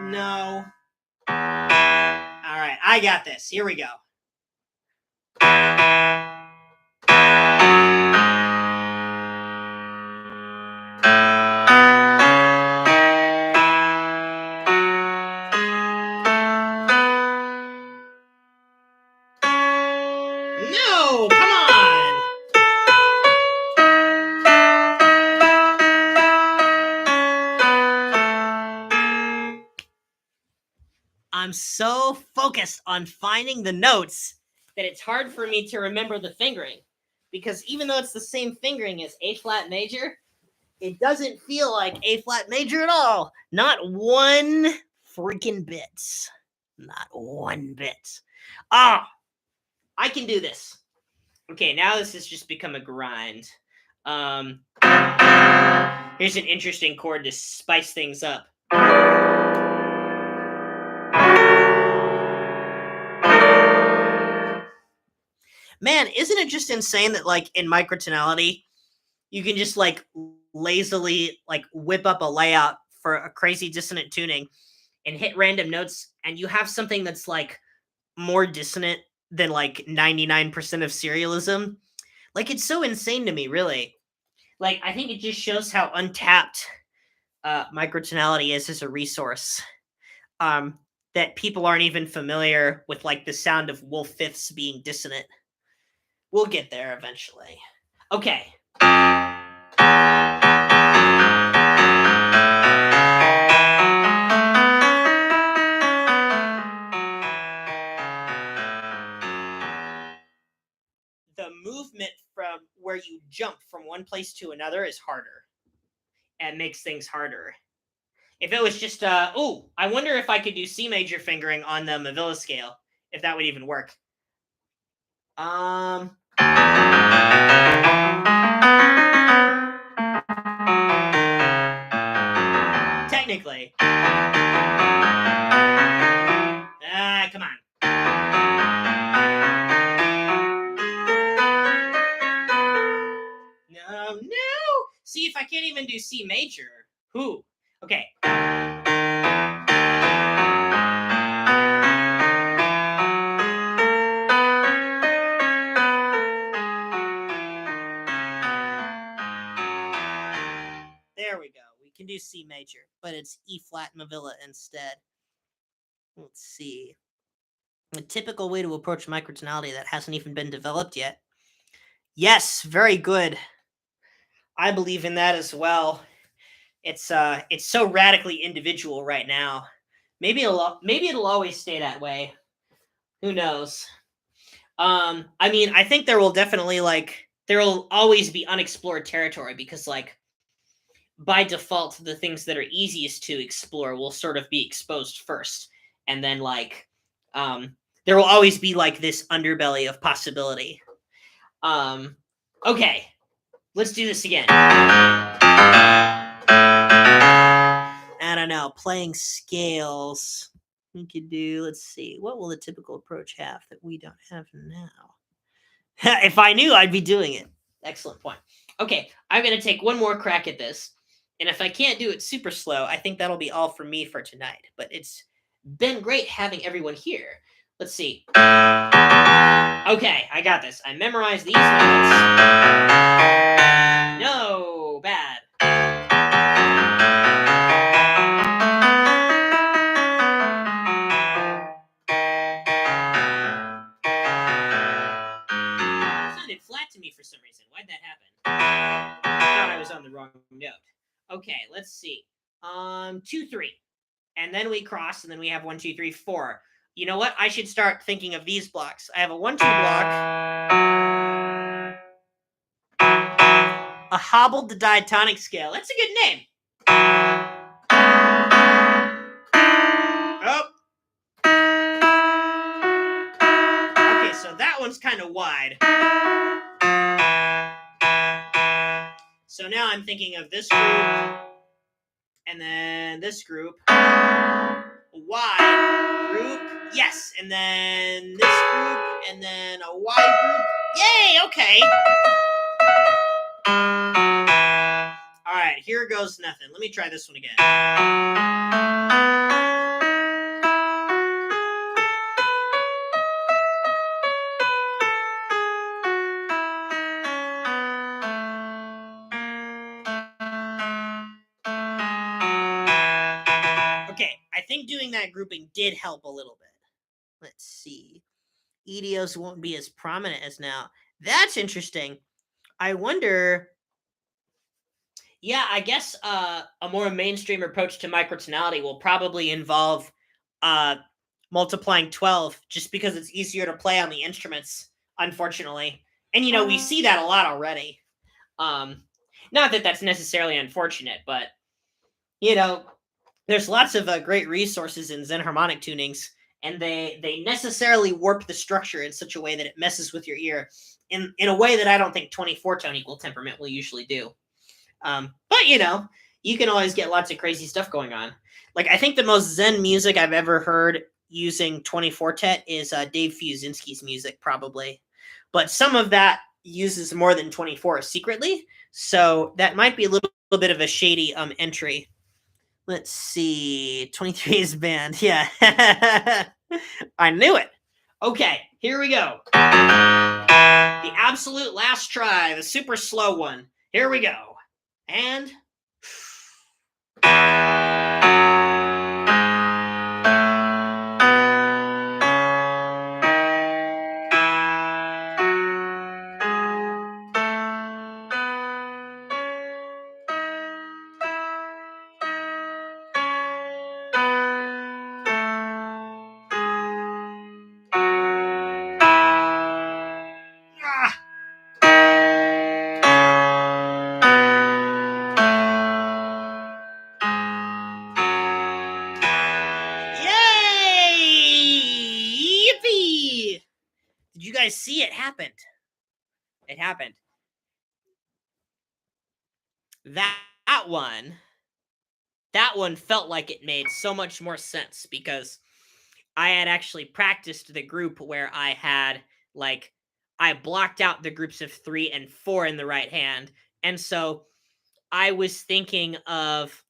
No. All right, I got this. Here we go. No, come on. I'm so focused on finding the notes that it's hard for me to remember the fingering. Because even though it's the same fingering as A flat major, it doesn't feel like A flat major at all. Not one freaking bit. Not one bit. Ah, I can do this. Okay, now this has just become a grind. Here's an interesting chord to spice things up. Man, isn't it just insane that like in microtonality, you can just like lazily like whip up a layout for a crazy dissonant tuning and hit random notes, and you have something that's like more dissonant than like 99% of serialism. Like, it's so insane to me, really. Like, I think it just shows how untapped microtonality is as a resource. That people aren't even familiar with like the sound of wolf fifths being dissonant. We'll get there eventually. Okay. The movement from where you jump from one place to another is harder and makes things harder. If it was just, I wonder if I could do C major fingering on the Mavilla scale, if that would even work. Technically. Come on. No. See, if I can't even do C major. Who? Okay. There we go. We can do C major, but it's E flat Mavilla instead. Let's see. A typical way to approach microtonality that hasn't even been developed yet. Yes, very good. I believe in that as well. It's so radically individual right now. Maybe it'll always stay that way. Who knows? I mean, I think there will always be unexplored territory, because like by default the things that are easiest to explore will sort of be exposed first, and then like there will always be like this underbelly of possibility. Okay, let's do this again. I don't know, playing scales. We could do, let's see, what will the typical approach have that we don't have now? If I knew, I'd be doing it. Excellent point. Okay, I'm going to take one more crack at this. And if I can't do it super slow, I think that'll be all for me for tonight. But it's been great having everyone here. Let's see. Okay, I got this. I memorized these notes. No, bad. It sounded flat to me for some reason. Why'd that happen? I thought I was on the wrong note. Okay, let's see. 2, 3. And then we cross, and then we have 1, 2, 3, 4. You know what? I should start thinking of these blocks. I have a 1, 2 block, a hobbled to diatonic scale. That's a good name. Oh. Okay, so that one's kind of wide. So now I'm thinking of this group, and then this group. Wide group. Yes, and then this group, and then a wide group. Yay, okay. All right, here goes nothing. Let me try this one again. Okay, I think doing that grouping did help a little bit. Let's see. EDOs won't be as prominent as now. That's interesting. I wonder. Yeah, I guess a more mainstream approach to microtonality will probably involve multiplying 12 just because it's easier to play on the instruments, unfortunately. And, we see that a lot already. Not that that's necessarily unfortunate, but, there's lots of great resources in Zen harmonic tunings, and they necessarily warp the structure in such a way that it messes with your ear in a way that I don't think 24-tone equal temperament will usually do. But, you can always get lots of crazy stuff going on. Like, I think the most Zen music I've ever heard using 24-tet is Dave Fiuzinski's music, probably. But some of that uses more than 24 secretly, so that might be a little bit of a shady entry. Let's see. 23 is banned. Yeah. I knew it. Okay, here we go. The absolute last try, the super slow one. Here we go. And... Did you guys see it happened? It happened. That one felt like it made so much more sense because I had actually practiced the group where I had, I blocked out the groups of 3 and 4 in the right hand. And so I was thinking of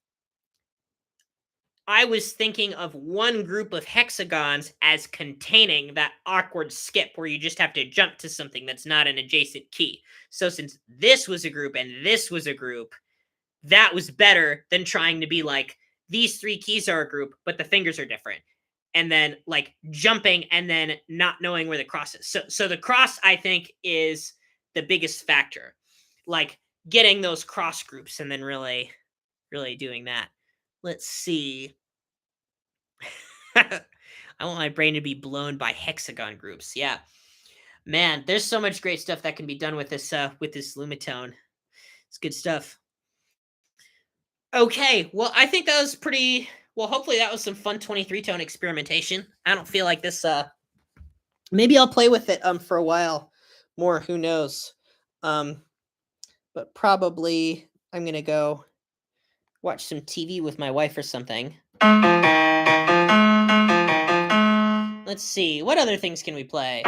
one group of hexagons as containing that awkward skip where you just have to jump to something that's not an adjacent key. So since this was a group and this was a group, that was better than trying to be like, these 3 keys are a group, but the fingers are different. And then jumping and then not knowing where the cross is. So the cross, I think, is the biggest factor. Getting those cross groups and then really, really doing that. Let's see. I want my brain to be blown by hexagon groups. Yeah. Man, there's so much great stuff that can be done with this Lumitone. It's good stuff. Okay, well, I think that was pretty... Well, hopefully that was some fun 23-tone experimentation. I don't feel like this... Maybe I'll play with it for a while more. Who knows? But probably I'm going to go watch some TV with my wife or something. Let's see. What other things can we play?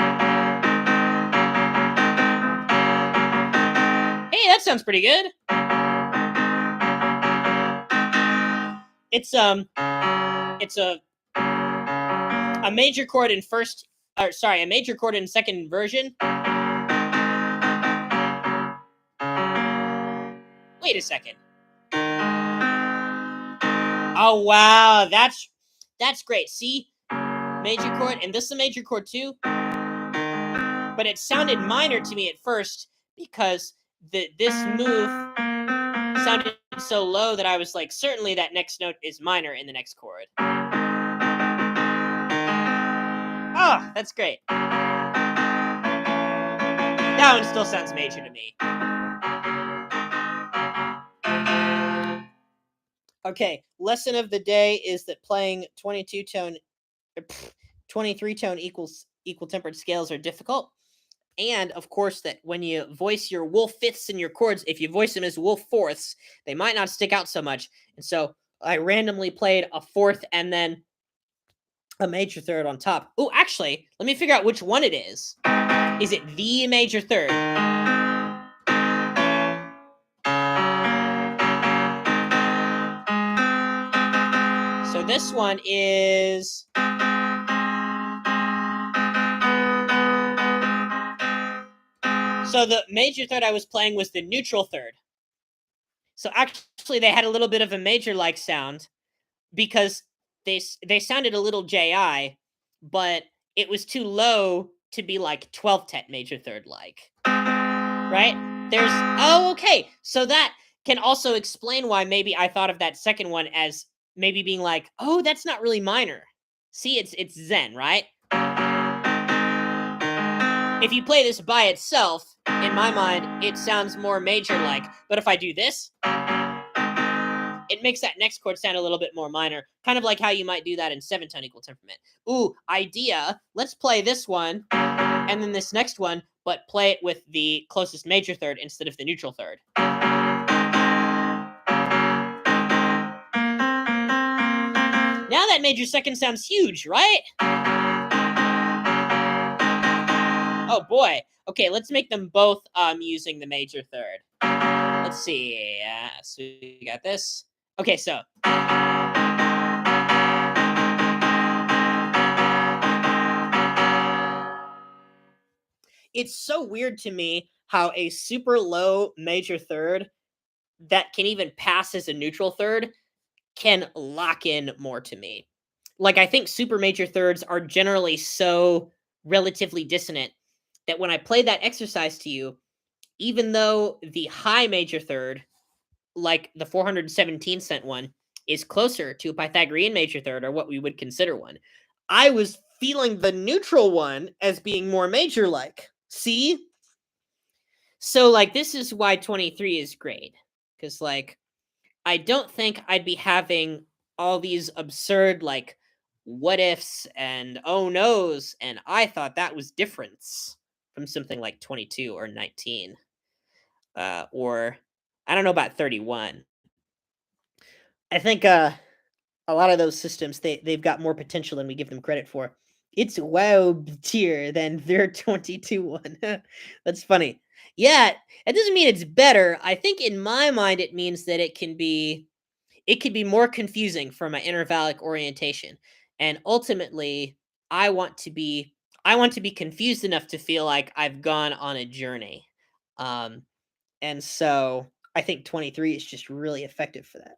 Hey, that sounds pretty good. It's a major chord in first, or sorry, a major chord in second version. Wait a second. Oh wow, that's great. See, major chord, and this is a major chord too. But it sounded minor to me at first because this move sounded so low that I was like, certainly that next note is minor in the next chord. Oh, that's great. That one still sounds major to me. Okay, lesson of the day is that playing 23-tone equal tempered scales are difficult. And, of course, that when you voice your wolf fifths in your chords, if you voice them as wolf fourths, they might not stick out so much. And so I randomly played a fourth and then a major third on top. Oh, actually, let me figure out which one it is. Is it the major third? So this one is... So the major third I was playing was the neutral third. So actually they had a little bit of a major-like sound because they sounded a little J.I., but it was too low to be like 12th major third-like. Right? Oh, okay. So that can also explain why maybe I thought of that second one as maybe being like, oh, that's not really minor. See, it's Zen, right? If you play this by itself, in my mind, it sounds more major-like. But if I do this, it makes that next chord sound a little bit more minor. Kind of like how you might do that in 7-tone equal temperament. Ooh, idea. Let's play this one, and then this next one, but play it with the closest major third instead of the neutral third. Now that major second sounds huge, right? Oh boy. Okay, let's make them both using the major third. Let's see. So we got this. Okay, so it's so weird to me how a super low major third that can even pass as a neutral third can lock in more to me. Like, I think super major thirds are generally so relatively dissonant that when I play that exercise to you, even though the high major third, like the 417 cent one, is closer to a Pythagorean major third, or what we would consider one, I was feeling the neutral one as being more major-like. See? So, like, this is why 23 is great. Because, like, I don't think I'd be having all these absurd, like, what ifs and oh no's, and I thought that was difference from something like 22 or 19. Or I don't know about 31. I think a lot of those systems they've got more potential than we give them credit for. It's wow tier than their 22 one. That's funny. Yeah, it doesn't mean it's better. I think in my mind it means that it can be more confusing for my intervallic orientation. And ultimately, I want to be confused enough to feel like I've gone on a journey. Um, and so I think 23 is just really effective for that.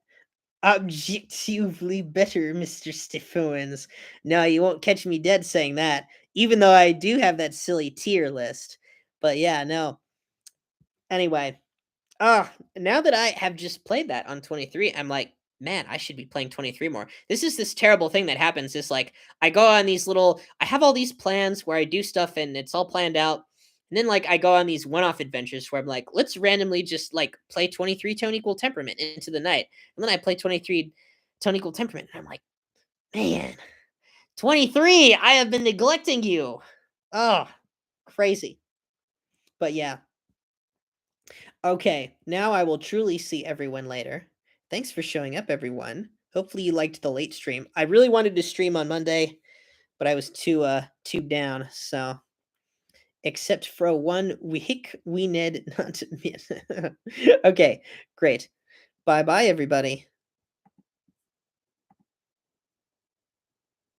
Objectively better, Mr. Stiff-Owens. No, you won't catch me dead saying that, even though I do have that silly tier list. But yeah, no. Anyway, now that I have just played that on 23, I'm like, man, I should be playing 23 more. This is this terrible thing that happens is like I go on these I have all these plans where I do stuff and it's all planned out. And then like I go on these one-off adventures where I'm like, let's randomly just like play 23 tone equal temperament into the night. And then I play 23 tone equal temperament. And I'm like, man, 23, I have been neglecting you. Oh, crazy. But yeah. Okay, now I will truly see everyone later. Thanks for showing up, everyone. Hopefully you liked the late stream. I really wanted to stream on Monday, but I was too down, so except for 1 week, we need not to. Okay, great. Bye-bye, everybody.